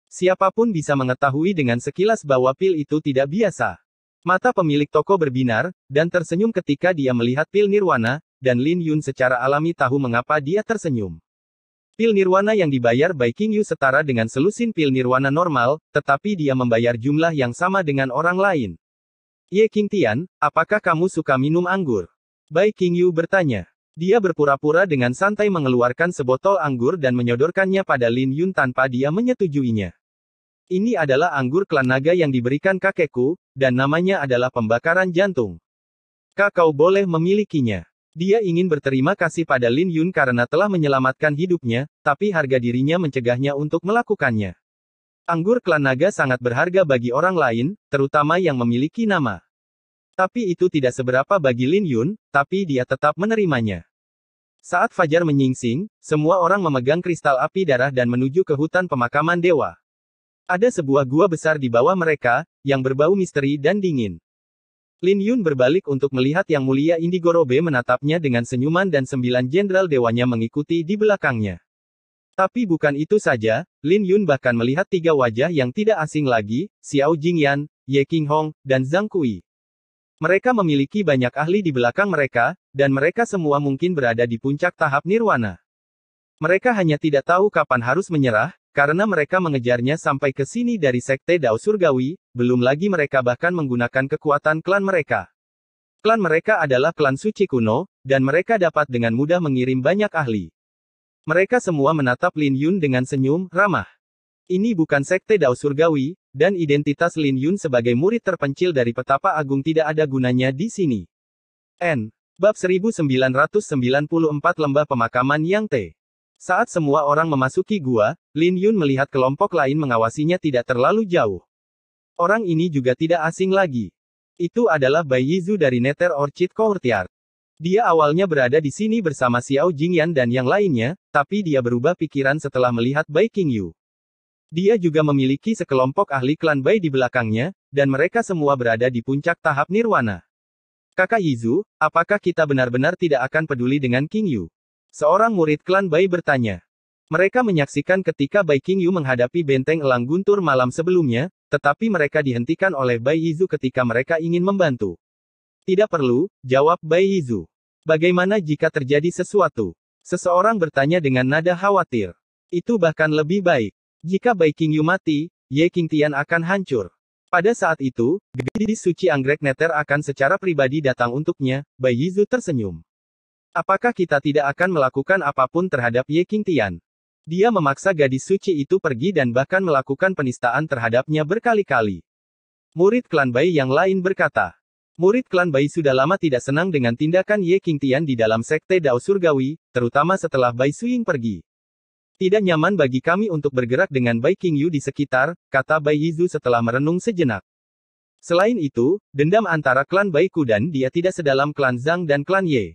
Siapapun bisa mengetahui dengan sekilas bahwa pil itu tidak biasa. Mata pemilik toko berbinar, dan tersenyum ketika dia melihat pil nirwana, dan Lin Yun secara alami tahu mengapa dia tersenyum. Pil nirwana yang dibayar by King Yu setara dengan selusin pil nirwana normal, tetapi dia membayar jumlah yang sama dengan orang lain. Ye Qingtian, apakah kamu suka minum anggur? Bai Qingyu bertanya. Dia berpura-pura dengan santai mengeluarkan sebotol anggur dan menyodorkannya pada Lin Yun tanpa dia menyetujuinya. Ini adalah anggur klan naga yang diberikan kakekku, dan namanya adalah pembakaran jantung. Kau boleh memilikinya. Dia ingin berterima kasih pada Lin Yun karena telah menyelamatkan hidupnya, tapi harga dirinya mencegahnya untuk melakukannya. Anggur klan naga sangat berharga bagi orang lain, terutama yang memiliki nama. Tapi itu tidak seberapa bagi Lin Yun, tapi dia tetap menerimanya. Saat fajar menyingsing, semua orang memegang kristal api darah dan menuju ke hutan pemakaman dewa. Ada sebuah gua besar di bawah mereka, yang berbau misteri dan dingin. Lin Yun berbalik untuk melihat Yang Mulia Indigorobe menatapnya dengan senyuman dan 9 jenderal dewanya mengikuti di belakangnya. Tapi bukan itu saja, Lin Yun bahkan melihat 3 wajah yang tidak asing lagi, Xiao Jingyan, Ye Qinghong, dan Zhang Kui. Mereka memiliki banyak ahli di belakang mereka, dan mereka semua mungkin berada di puncak tahap nirwana. Mereka hanya tidak tahu kapan harus menyerah, karena mereka mengejarnya sampai ke sini dari Sekte Dao Surgawi, belum lagi mereka bahkan menggunakan kekuatan klan mereka. Klan mereka adalah klan suci kuno, dan mereka dapat dengan mudah mengirim banyak ahli. Mereka semua menatap Lin Yun dengan senyum ramah. Ini bukan Sekte Dao Surgawi, dan identitas Lin Yun sebagai murid terpencil dari Petapa Agung tidak ada gunanya di sini. Bab 1994 Lembah Pemakaman Yang Te. Saat semua orang memasuki gua, Lin Yun melihat kelompok lain mengawasinya tidak terlalu jauh. Orang ini juga tidak asing lagi. Itu adalah Bai Yizu dari Nether Orchid Courtyard. Dia awalnya berada di sini bersama Xiao Jingyan dan yang lainnya, tapi dia berubah pikiran setelah melihat Bai Qingyu. Dia juga memiliki sekelompok ahli klan Bai di belakangnya, dan mereka semua berada di puncak tahap nirwana. Kakak Yizu, apakah kita benar-benar tidak akan peduli dengan Qingyu? Seorang murid klan Bai bertanya. Mereka menyaksikan ketika Bai Qingyu menghadapi benteng elang guntur malam sebelumnya, tetapi mereka dihentikan oleh Bai Yizu ketika mereka ingin membantu. Tidak perlu, jawab Bai Yizu. Bagaimana jika terjadi sesuatu? Seseorang bertanya dengan nada khawatir. Itu bahkan lebih baik. Jika Bai Qingyu mati, Ye Qingtian akan hancur. Pada saat itu, gadis suci anggrek Nether akan secara pribadi datang untuknya. Bai Yizu tersenyum. Apakah kita tidak akan melakukan apapun terhadap Ye Qingtian? Dia memaksa gadis suci itu pergi dan bahkan melakukan penistaan terhadapnya berkali-kali. Murid klan Bai yang lain berkata. Murid klan Bai sudah lama tidak senang dengan tindakan Ye Qingtian di dalam Sekte Dao Surgawi, terutama setelah Bai Suing pergi. Tidak nyaman bagi kami untuk bergerak dengan Bai Qingyu di sekitar, kata Bai Yizu setelah merenung sejenak. Selain itu, dendam antara klan Bai Ku dan dia tidak sedalam klan Zhang dan klan Ye.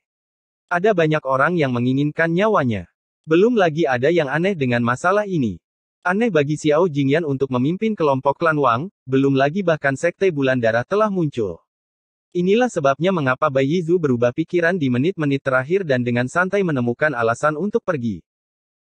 Ada banyak orang yang menginginkan nyawanya. Belum lagi ada yang aneh dengan masalah ini. Aneh bagi Xiao Jingyan untuk memimpin kelompok klan Wang, belum lagi bahkan Sekte Bulan Darah telah muncul. Inilah sebabnya mengapa Bai Yizu berubah pikiran di menit-menit terakhir dan dengan santai menemukan alasan untuk pergi.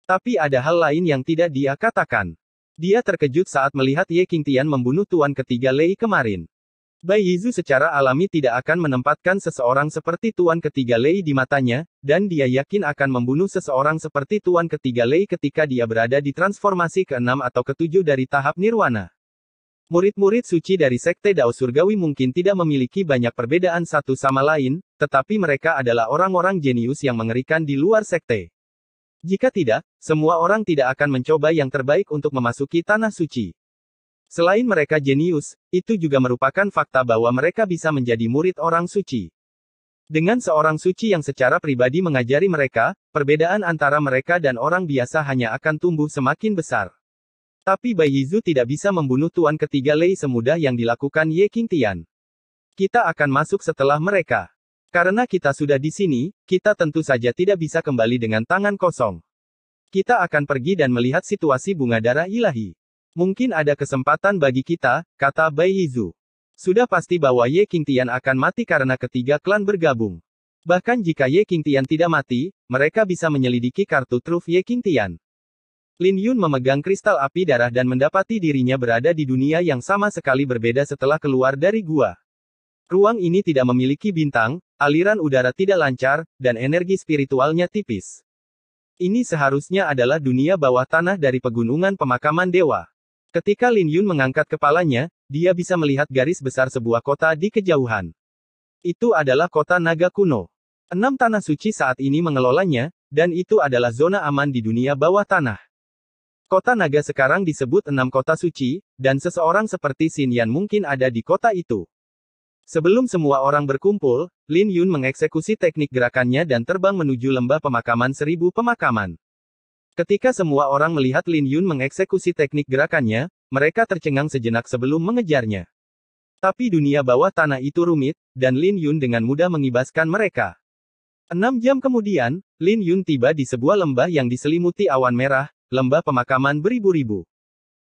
Tapi ada hal lain yang tidak dia katakan. Dia terkejut saat melihat Ye Qingtian membunuh Tuan Ketiga Lei kemarin. Bai Yizu secara alami tidak akan menempatkan seseorang seperti Tuan Ketiga Lei di matanya, dan dia yakin akan membunuh seseorang seperti Tuan Ketiga Lei ketika dia berada di transformasi ke-6 atau ke-7 dari tahap nirwana. Murid-murid suci dari Sekte Dao Surgawi mungkin tidak memiliki banyak perbedaan satu sama lain, tetapi mereka adalah orang-orang jenius yang mengerikan di luar sekte. Jika tidak, semua orang tidak akan mencoba yang terbaik untuk memasuki tanah suci. Selain mereka jenius, itu juga merupakan fakta bahwa mereka bisa menjadi murid orang suci. Dengan seorang suci yang secara pribadi mengajari mereka, perbedaan antara mereka dan orang biasa hanya akan tumbuh semakin besar. Tapi Bai Yizu tidak bisa membunuh Tuan Ketiga Lei semudah yang dilakukan Ye Qingtian. Kita akan masuk setelah mereka. Karena kita sudah di sini, kita tentu saja tidak bisa kembali dengan tangan kosong. Kita akan pergi dan melihat situasi bunga darah ilahi. Mungkin ada kesempatan bagi kita, kata Bai Yizu. Sudah pasti bahwa Ye Qingtian akan mati karena ketiga klan bergabung. Bahkan jika Ye Qingtian tidak mati, mereka bisa menyelidiki kartu truf Ye Qingtian. Lin Yun memegang kristal api darah dan mendapati dirinya berada di dunia yang sama sekali berbeda setelah keluar dari gua. Ruang ini tidak memiliki bintang, aliran udara tidak lancar, dan energi spiritualnya tipis. Ini seharusnya adalah dunia bawah tanah dari pegunungan pemakaman dewa. Ketika Lin Yun mengangkat kepalanya, dia bisa melihat garis besar sebuah kota di kejauhan. Itu adalah kota naga kuno. 6 tanah suci saat ini mengelolanya, dan itu adalah zona aman di dunia bawah tanah. Kota naga sekarang disebut 6 kota suci, dan seseorang seperti Xin Yan mungkin ada di kota itu. Sebelum semua orang berkumpul, Lin Yun mengeksekusi teknik gerakannya dan terbang menuju lembah pemakaman 1000 pemakaman. Ketika semua orang melihat Lin Yun mengeksekusi teknik gerakannya, mereka tercengang sejenak sebelum mengejarnya. Tapi dunia bawah tanah itu rumit, dan Lin Yun dengan mudah mengibaskan mereka. 6 jam kemudian, Lin Yun tiba di sebuah lembah yang diselimuti awan merah, lembah pemakaman beribu-ribu.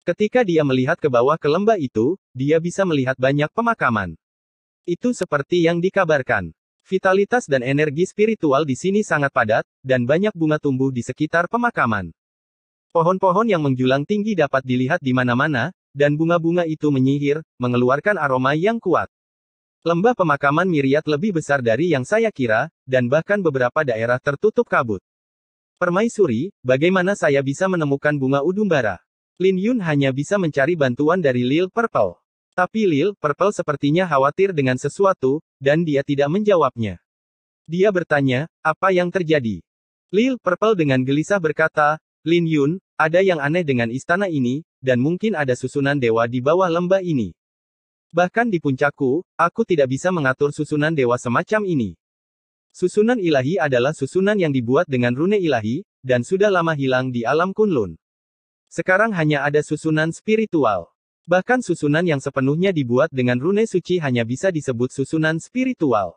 Ketika dia melihat ke bawah ke lembah itu, dia bisa melihat banyak pemakaman. Itu seperti yang dikabarkan. Vitalitas dan energi spiritual di sini sangat padat, dan banyak bunga tumbuh di sekitar pemakaman. Pohon-pohon yang menjulang tinggi dapat dilihat di mana-mana, dan bunga-bunga itu menyihir, mengeluarkan aroma yang kuat. Lembah pemakaman Miriat lebih besar dari yang saya kira, dan bahkan beberapa daerah tertutup kabut. Permaisuri, bagaimana saya bisa menemukan bunga udumbara? Lin Yun hanya bisa mencari bantuan dari Lil Purple. Tapi Lil Purple sepertinya khawatir dengan sesuatu, dan dia tidak menjawabnya. Dia bertanya, apa yang terjadi? Lil Purple dengan gelisah berkata, Lin Yun, ada yang aneh dengan istana ini, dan mungkin ada susunan dewa di bawah lembah ini. Bahkan di puncakku, aku tidak bisa mengatur susunan dewa semacam ini. Susunan ilahi adalah susunan yang dibuat dengan rune ilahi, dan sudah lama hilang di alam Kunlun. Sekarang hanya ada susunan spiritual. Bahkan susunan yang sepenuhnya dibuat dengan rune suci hanya bisa disebut susunan spiritual.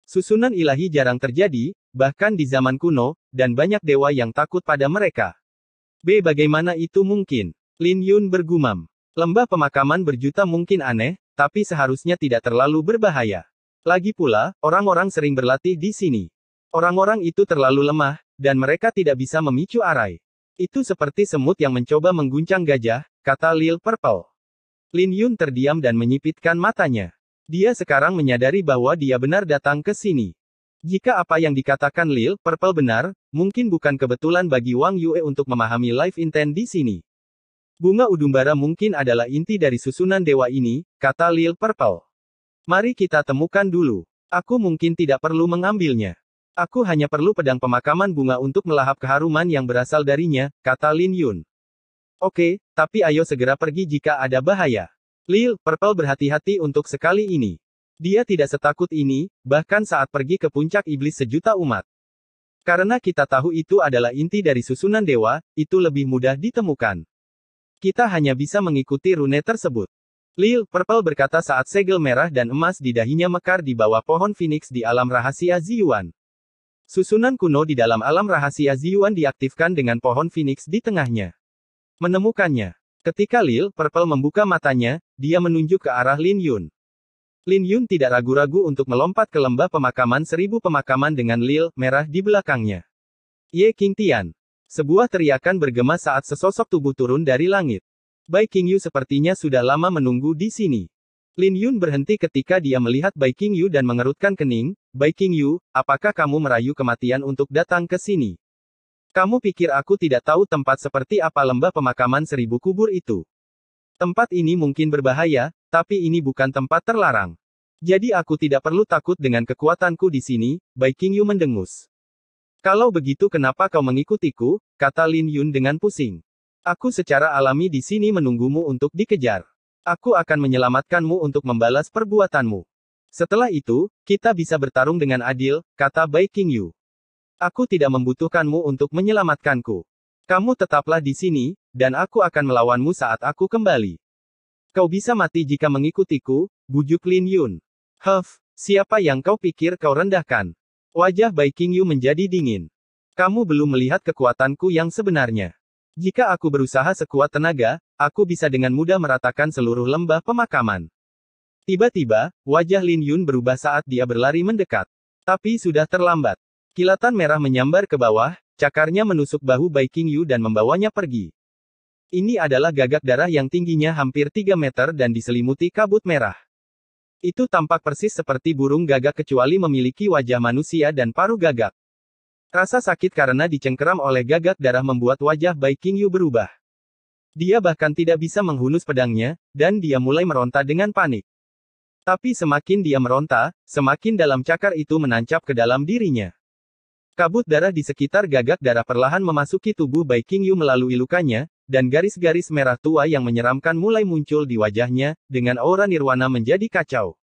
Susunan ilahi jarang terjadi, bahkan di zaman kuno, dan banyak dewa yang takut pada mereka. Bagaimana itu mungkin? Lin Yun bergumam. Lembah pemakaman berjuta mungkin aneh, tapi seharusnya tidak terlalu berbahaya. Lagi pula, orang-orang sering berlatih di sini. Orang-orang itu terlalu lemah, dan mereka tidak bisa memicu arai. Itu seperti semut yang mencoba mengguncang gajah, kata Lil Purple. Lin Yun terdiam dan menyipitkan matanya. Dia sekarang menyadari bahwa dia benar datang ke sini. Jika apa yang dikatakan Lil Purple benar, mungkin bukan kebetulan bagi Wang Yue untuk memahami life intent di sini. Bunga udumbara mungkin adalah inti dari susunan dewa ini, kata Lil Purple. Mari kita temukan dulu. Aku mungkin tidak perlu mengambilnya. Aku hanya perlu pedang pemakaman bunga untuk melahap keharuman yang berasal darinya, kata Lin Yun. Oke, tapi ayo segera pergi jika ada bahaya. Lil Purple berhati-hati untuk sekali ini. Dia tidak setakut ini, bahkan saat pergi ke puncak iblis sejuta umat. Karena kita tahu itu adalah inti dari susunan dewa, itu lebih mudah ditemukan. Kita hanya bisa mengikuti rune tersebut. Lil Purple berkata saat segel merah dan emas di dahinya mekar di bawah pohon Phoenix di alam rahasia Ziyuan. Susunan kuno di dalam alam rahasia Ziyuan diaktifkan dengan pohon Phoenix di tengahnya. Menemukannya. Ketika Lil Purple membuka matanya, dia menunjuk ke arah Lin Yun. Lin Yun tidak ragu-ragu untuk melompat ke lembah pemakaman 1000 pemakaman dengan Lil merah di belakangnya. Ye Qingtian. Sebuah teriakan bergema saat sesosok tubuh turun dari langit. Bai Qingyu sepertinya sudah lama menunggu di sini. Lin Yun berhenti ketika dia melihat Bai Qingyu dan mengerutkan kening. Bai Qingyu, apakah kamu merayu kematian untuk datang ke sini? Kamu pikir aku tidak tahu tempat seperti apa lembah pemakaman 1000 kubur itu? Tempat ini mungkin berbahaya, tapi ini bukan tempat terlarang. Jadi aku tidak perlu takut dengan kekuatanku di sini, Bai Qingyu mendengus. Kalau begitu kenapa kau mengikutiku, kata Lin Yun dengan pusing. Aku secara alami di sini menunggumu untuk dikejar. Aku akan menyelamatkanmu untuk membalas perbuatanmu. Setelah itu, kita bisa bertarung dengan adil, kata Bai Qingyu. Aku tidak membutuhkanmu untuk menyelamatkanku. Kamu tetaplah di sini, dan aku akan melawanmu saat aku kembali. Kau bisa mati jika mengikutiku, bujuk Lin Yun. Siapa yang kau pikir kau rendahkan? Wajah Bai Qingyu menjadi dingin. Kamu belum melihat kekuatanku yang sebenarnya. Jika aku berusaha sekuat tenaga, aku bisa dengan mudah meratakan seluruh lembah pemakaman. Tiba-tiba, wajah Lin Yun berubah saat dia berlari mendekat. Tapi sudah terlambat. Kilatan merah menyambar ke bawah, cakarnya menusuk bahu Bai Qingyu dan membawanya pergi. Ini adalah gagak darah yang tingginya hampir 3 meter dan diselimuti kabut merah. Itu tampak persis seperti burung gagak kecuali memiliki wajah manusia dan paruh gagak. Rasa sakit karena dicengkeram oleh gagak darah membuat wajah Bai Qingyu berubah. Dia bahkan tidak bisa menghunus pedangnya, dan dia mulai meronta dengan panik. Tapi semakin dia meronta, semakin dalam cakar itu menancap ke dalam dirinya. Kabut darah di sekitar gagak darah perlahan memasuki tubuh Bai Qingyu melalui lukanya, dan garis-garis merah tua yang menyeramkan mulai muncul di wajahnya, dengan aura nirwana menjadi kacau.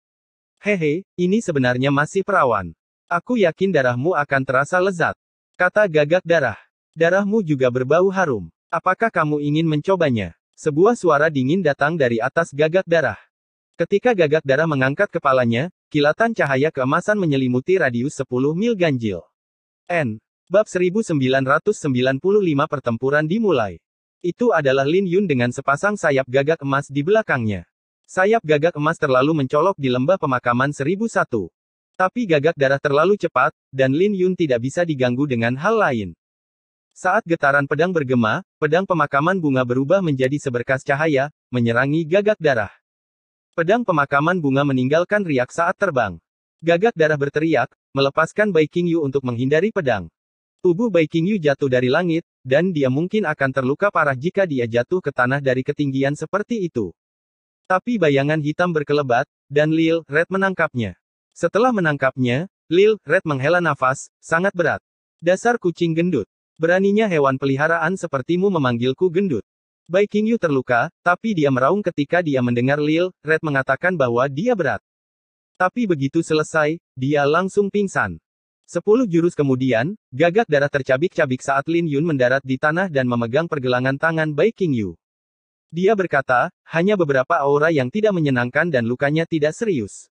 Hehe, ini sebenarnya masih perawan. Aku yakin darahmu akan terasa lezat, kata gagak darah. Darahmu juga berbau harum. Apakah kamu ingin mencobanya? Sebuah suara dingin datang dari atas gagak darah. Ketika gagak darah mengangkat kepalanya, kilatan cahaya keemasan menyelimuti radius 10 mil ganjil. Bab 1995 pertempuran dimulai. Itu adalah Lin Yun dengan sepasang sayap gagak emas di belakangnya. Sayap gagak emas terlalu mencolok di lembah pemakaman 1001. Tapi gagak darah terlalu cepat, dan Lin Yun tidak bisa diganggu dengan hal lain. Saat getaran pedang bergema, pedang pemakaman bunga berubah menjadi seberkas cahaya, menyerangi gagak darah. Pedang pemakaman bunga meninggalkan riak saat terbang. Gagak darah berteriak, melepaskan Bai Qingyu untuk menghindari pedang. Tubuh Bai Qingyu jatuh dari langit, dan dia mungkin akan terluka parah jika dia jatuh ke tanah dari ketinggian seperti itu. Tapi bayangan hitam berkelebat, dan Lil Red menangkapnya. Setelah menangkapnya, Lil Red menghela nafas, sangat berat. Dasar kucing gendut. Beraninya hewan peliharaan sepertimu memanggilku gendut. Bai Qingyu terluka, tapi dia meraung ketika dia mendengar Lil Red mengatakan bahwa dia berat. Tapi begitu selesai, dia langsung pingsan. 10 jurus kemudian, gagak darah tercabik-cabik saat Lin Yun mendarat di tanah dan memegang pergelangan tangan Bai Qingyu. Dia berkata, hanya beberapa aura yang tidak menyenangkan dan lukanya tidak serius.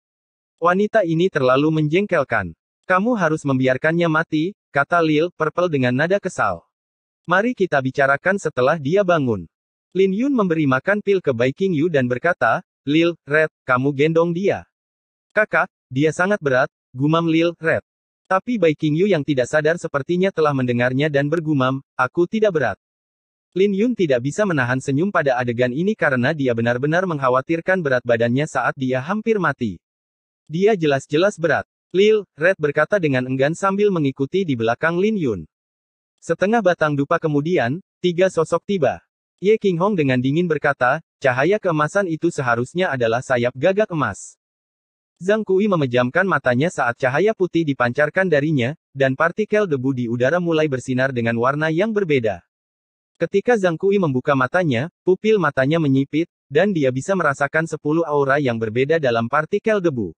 Wanita ini terlalu menjengkelkan. Kamu harus membiarkannya mati, kata Lil Purple dengan nada kesal. Mari kita bicarakan setelah dia bangun. Lin Yun memberi makan pil ke Bai Qingyu dan berkata, Lil Red, kamu gendong dia. Kakak, dia sangat berat, gumam Lil Red. Tapi Bai Qingyu yang tidak sadar sepertinya telah mendengarnya dan bergumam, aku tidak berat. Lin Yun tidak bisa menahan senyum pada adegan ini karena dia benar-benar mengkhawatirkan berat badannya saat dia hampir mati. Dia jelas-jelas berat. Lil Red berkata dengan enggan sambil mengikuti di belakang Lin Yun. Setengah batang dupa kemudian, 3 sosok tiba. Ye Qinghong dengan dingin berkata, cahaya keemasan itu seharusnya adalah sayap gagak emas. Zhang Kui memejamkan matanya saat cahaya putih dipancarkan darinya, dan partikel debu di udara mulai bersinar dengan warna yang berbeda. Ketika Zhang Kui membuka matanya, pupil matanya menyipit, dan dia bisa merasakan 10 aura yang berbeda dalam partikel debu.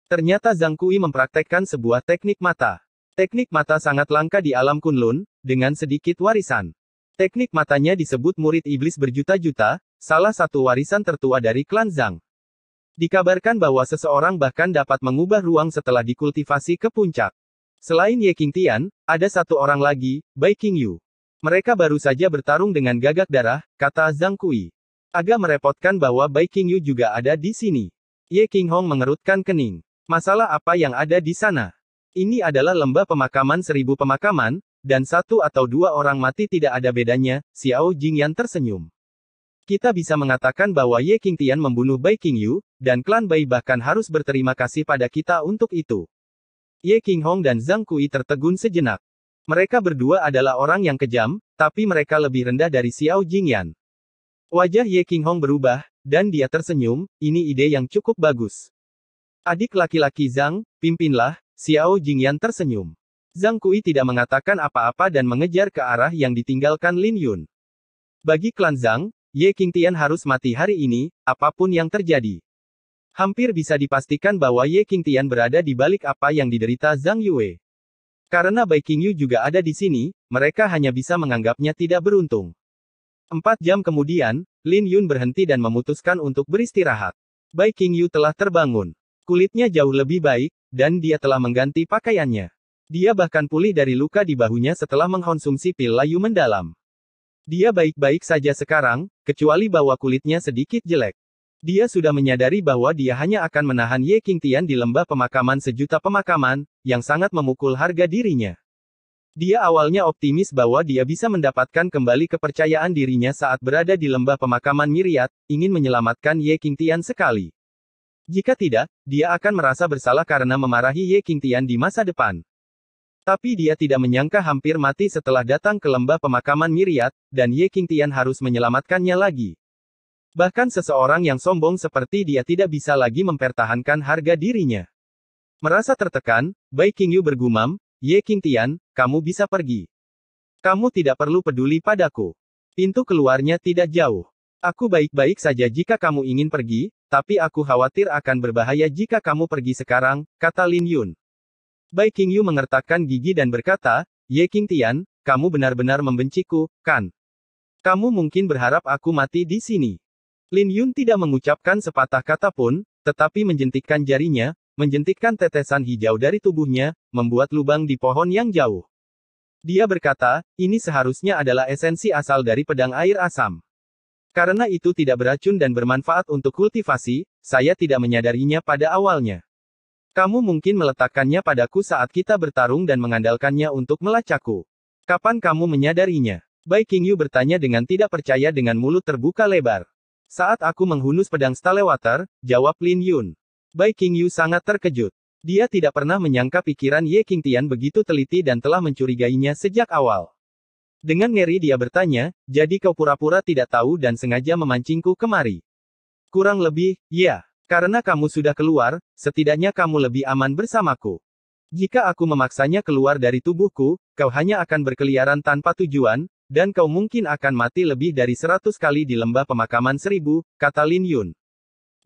Ternyata Zhang Kui mempraktekkan sebuah teknik mata. Teknik mata sangat langka di alam Kunlun, dengan sedikit warisan. Teknik matanya disebut murid iblis berjuta-juta, salah satu warisan tertua dari klan Zhang. Dikabarkan bahwa seseorang bahkan dapat mengubah ruang setelah dikultivasi ke puncak. Selain Ye Qingtian, ada satu orang lagi, Bai Qingyu. Mereka baru saja bertarung dengan gagak darah, kata Zhang Kui. Agak merepotkan bahwa Bai Qingyu juga ada di sini. Ye Qinghong mengerutkan kening. Masalah apa yang ada di sana? Ini adalah lembah pemakaman 1000 pemakaman, dan 1 atau 2 orang mati tidak ada bedanya, Xiao Jingyan tersenyum. Kita bisa mengatakan bahwa Ye Qingtian membunuh Bai Qingyu, dan klan Bai bahkan harus berterima kasih pada kita untuk itu. Ye Qinghong dan Zhang Kui tertegun sejenak. Mereka berdua adalah orang yang kejam, tapi mereka lebih rendah dari Xiao Jingyan. Wajah Ye Qinghong berubah, dan dia tersenyum, ini ide yang cukup bagus. Adik laki-laki Zhang, pimpinlah, Xiao Jingyan tersenyum. Zhang Kui tidak mengatakan apa-apa dan mengejar ke arah yang ditinggalkan Lin Yun. Bagi klan Zhang, Ye Qingtian harus mati hari ini, apapun yang terjadi. Hampir bisa dipastikan bahwa Ye Qingtian berada di balik apa yang diderita Zhang Yue. Karena Bai Qingyu juga ada di sini, mereka hanya bisa menganggapnya tidak beruntung. 4 jam kemudian, Lin Yun berhenti dan memutuskan untuk beristirahat. Bai Qingyu telah terbangun. Kulitnya jauh lebih baik, dan dia telah mengganti pakaiannya. Dia bahkan pulih dari luka di bahunya setelah mengkonsumsi pil layu mendalam. Dia baik-baik saja sekarang, kecuali bahwa kulitnya sedikit jelek. Dia sudah menyadari bahwa dia hanya akan menahan Ye Qingtian di lembah pemakaman sejuta pemakaman, yang sangat memukul harga dirinya. Dia awalnya optimis bahwa dia bisa mendapatkan kembali kepercayaan dirinya saat berada di lembah pemakaman Myriad, ingin menyelamatkan Ye Qingtian sekali. Jika tidak, dia akan merasa bersalah karena memarahi Ye Qingtian di masa depan. Tapi dia tidak menyangka hampir mati setelah datang ke lembah pemakaman Myriad, dan Ye Qingtian harus menyelamatkannya lagi. Bahkan seseorang yang sombong seperti dia tidak bisa lagi mempertahankan harga dirinya. Merasa tertekan, Bai Qingyu bergumam, Ye Qingtian, kamu bisa pergi. Kamu tidak perlu peduli padaku. Pintu keluarnya tidak jauh. Aku baik-baik saja jika kamu ingin pergi, tapi aku khawatir akan berbahaya jika kamu pergi sekarang, kata Lin Yun. Bai Qingyu mengertakkan gigi dan berkata, Ye Qingtian, kamu benar-benar membenciku, kan? Kamu mungkin berharap aku mati di sini. Lin Yun tidak mengucapkan sepatah kata pun, tetapi menjentikkan jarinya, menjentikkan tetesan hijau dari tubuhnya, membuat lubang di pohon yang jauh. Dia berkata, ini seharusnya adalah esensi asal dari pedang air asam. Karena itu tidak beracun dan bermanfaat untuk kultivasi, saya tidak menyadarinya pada awalnya. Kamu mungkin meletakkannya padaku saat kita bertarung dan mengandalkannya untuk melacakku. Kapan kamu menyadarinya? Bai Qingyu bertanya dengan tidak percaya dengan mulut terbuka lebar. Saat aku menghunus pedang Stalewater, jawab Lin Yun. Bai Qingyu sangat terkejut. Dia tidak pernah menyangka pikiran Ye Qingtian begitu teliti dan telah mencurigainya sejak awal. Dengan ngeri dia bertanya, jadi kau pura-pura tidak tahu dan sengaja memancingku kemari. Kurang lebih, ya. Karena kamu sudah keluar, setidaknya kamu lebih aman bersamaku. Jika aku memaksanya keluar dari tubuhku, kau hanya akan berkeliaran tanpa tujuan, dan kau mungkin akan mati lebih dari 100 kali di lembah pemakaman 1000, kata Lin Yun.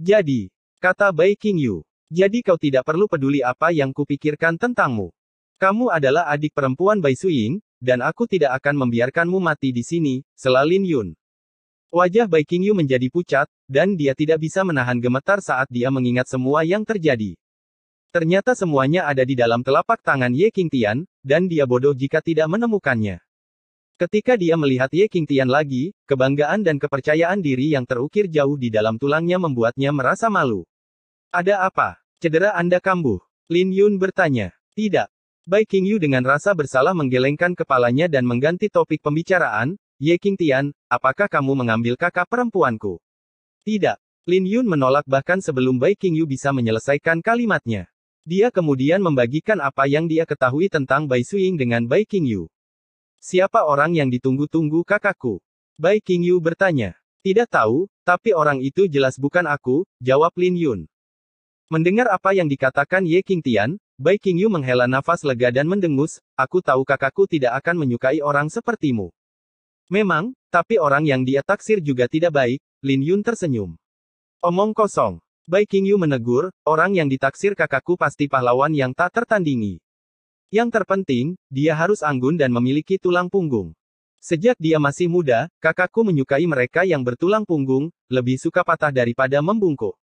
Jadi, kata Bai Qingyu, jadi kau tidak perlu peduli apa yang kupikirkan tentangmu. Kamu adalah adik perempuan Bai Suying, dan aku tidak akan membiarkanmu mati di sini, sela Lin Yun. Wajah Bai Qingyu menjadi pucat, dan dia tidak bisa menahan gemetar saat dia mengingat semua yang terjadi. Ternyata semuanya ada di dalam telapak tangan Ye Qingtian, dan dia bodoh jika tidak menemukannya. Ketika dia melihat Ye Qingtian lagi, kebanggaan dan kepercayaan diri yang terukir jauh di dalam tulangnya membuatnya merasa malu. Ada apa? Cedera Anda kambuh? Lin Yun bertanya. Tidak. Bai Qingyu dengan rasa bersalah menggelengkan kepalanya dan mengganti topik pembicaraan, Ye Qingtian, apakah kamu mengambil kakak perempuanku? Tidak. Lin Yun menolak bahkan sebelum Bai Qingyu bisa menyelesaikan kalimatnya. Dia kemudian membagikan apa yang dia ketahui tentang Bai Suying dengan Bai Qingyu. Siapa orang yang ditunggu-tunggu kakakku? Bai Qingyu bertanya. Tidak tahu, tapi orang itu jelas bukan aku, jawab Lin Yun. Mendengar apa yang dikatakan Ye Qingtian, Bai Qingyu menghela nafas lega dan mendengus, aku tahu kakakku tidak akan menyukai orang sepertimu. Memang, tapi orang yang dia taksir juga tidak baik, Lin Yun tersenyum. Omong kosong. Bai Qingyu menegur, orang yang ditaksir kakakku pasti pahlawan yang tak tertandingi. Yang terpenting, dia harus anggun dan memiliki tulang punggung. Sejak dia masih muda, kakakku menyukai mereka yang bertulang punggung, lebih suka patah daripada membungkuk.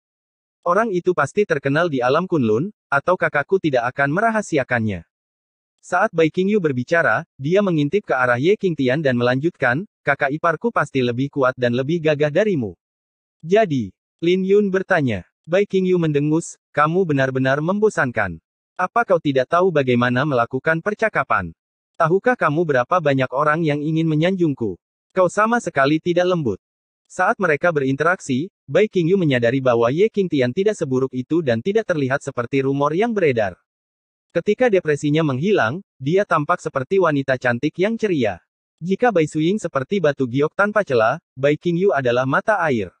Orang itu pasti terkenal di alam Kunlun, atau kakakku tidak akan merahasiakannya. Saat Bai Qingyu berbicara, dia mengintip ke arah Ye Qingtian dan melanjutkan, kakak iparku pasti lebih kuat dan lebih gagah darimu. Jadi, Lin Yun bertanya. Bai Qingyu mendengus, kamu benar-benar membosankan. Apa kau tidak tahu bagaimana melakukan percakapan? Tahukah kamu berapa banyak orang yang ingin menyanjungku? Kau sama sekali tidak lembut. Saat mereka berinteraksi, Bai Qingyu menyadari bahwa Ye Qingtian tidak seburuk itu dan tidak terlihat seperti rumor yang beredar. Ketika depresinya menghilang, dia tampak seperti wanita cantik yang ceria. Jika Bai Suying seperti batu giok tanpa celah, Bai Qingyu adalah mata air.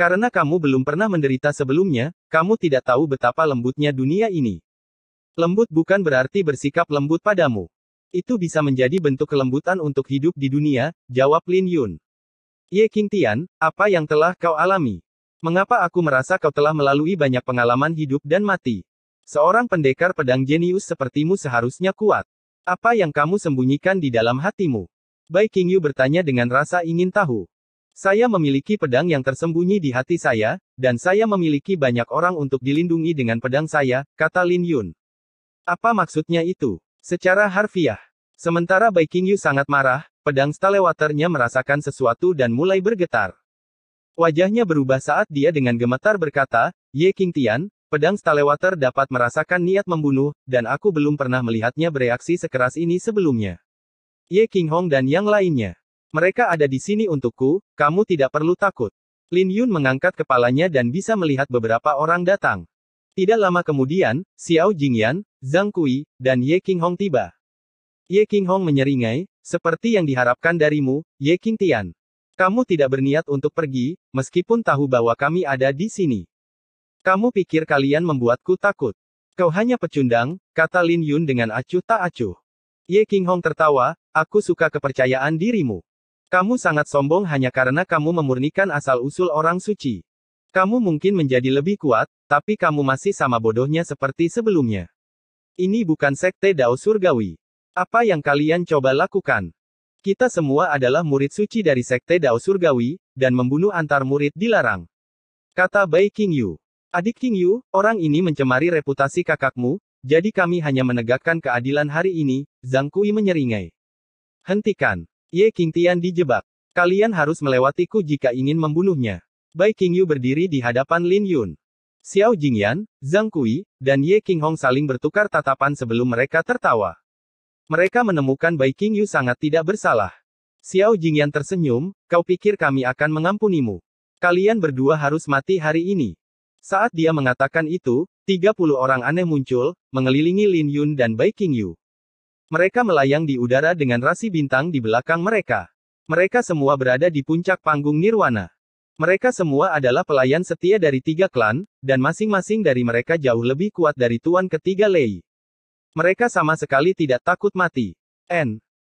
Karena kamu belum pernah menderita sebelumnya, kamu tidak tahu betapa lembutnya dunia ini. Lembut bukan berarti bersikap lembut padamu. Itu bisa menjadi bentuk kelembutan untuk hidup di dunia, jawab Lin Yun. Ye Qingtian, apa yang telah kau alami? Mengapa aku merasa kau telah melalui banyak pengalaman hidup dan mati? Seorang pendekar pedang jenius sepertimu seharusnya kuat. Apa yang kamu sembunyikan di dalam hatimu? Bai Qingyu bertanya dengan rasa ingin tahu. Saya memiliki pedang yang tersembunyi di hati saya, dan saya memiliki banyak orang untuk dilindungi dengan pedang saya, kata Lin Yun. Apa maksudnya itu? Secara harfiah. Sementara Bai Qingyu sangat marah, pedang Stalewater-nya merasakan sesuatu dan mulai bergetar. Wajahnya berubah saat dia dengan gemetar berkata, Ye Qingtian, pedang Stalewater dapat merasakan niat membunuh, dan aku belum pernah melihatnya bereaksi sekeras ini sebelumnya. Ye Qinghong dan yang lainnya. Mereka ada di sini untukku, kamu tidak perlu takut. Lin Yun mengangkat kepalanya dan bisa melihat beberapa orang datang. Tidak lama kemudian, Xiao Jingyan, Zhang Kui, dan Ye Qinghong tiba. Ye Qinghong menyeringai, seperti yang diharapkan darimu, Ye Qingtian. Kamu tidak berniat untuk pergi, meskipun tahu bahwa kami ada di sini. Kamu pikir kalian membuatku takut. Kau hanya pecundang, kata Lin Yun dengan acuh tak acuh. Ye Qinghong tertawa, aku suka kepercayaan dirimu. Kamu sangat sombong hanya karena kamu memurnikan asal-usul orang suci. Kamu mungkin menjadi lebih kuat, tapi kamu masih sama bodohnya seperti sebelumnya. Ini bukan sekte Dao Surgawi. Apa yang kalian coba lakukan? Kita semua adalah murid suci dari Sekte Dao Surgawi, dan membunuh antar murid dilarang. Kata Bai Qingyu. Adik Qingyu, orang ini mencemari reputasi kakakmu, jadi kami hanya menegakkan keadilan hari ini, Zhang Kui menyeringai. Hentikan. Ye Qingtian dijebak. Kalian harus melewatiku jika ingin membunuhnya. Bai Qingyu berdiri di hadapan Lin Yun. Xiao Jingyan, Zhang Kui, dan Ye Qinghong saling bertukar tatapan sebelum mereka tertawa. Mereka menemukan Bai Qingyu sangat tidak bersalah. Xiao Jingyan tersenyum, kau pikir kami akan mengampunimu. Kalian berdua harus mati hari ini. Saat dia mengatakan itu, 30 orang aneh muncul, mengelilingi Lin Yun dan Bai Qingyu. Mereka melayang di udara dengan rasi bintang di belakang mereka. Mereka semua berada di puncak panggung Nirwana. Mereka semua adalah pelayan setia dari 3 klan, dan masing-masing dari mereka jauh lebih kuat dari Tuan Ketiga Lei. Mereka sama sekali tidak takut mati.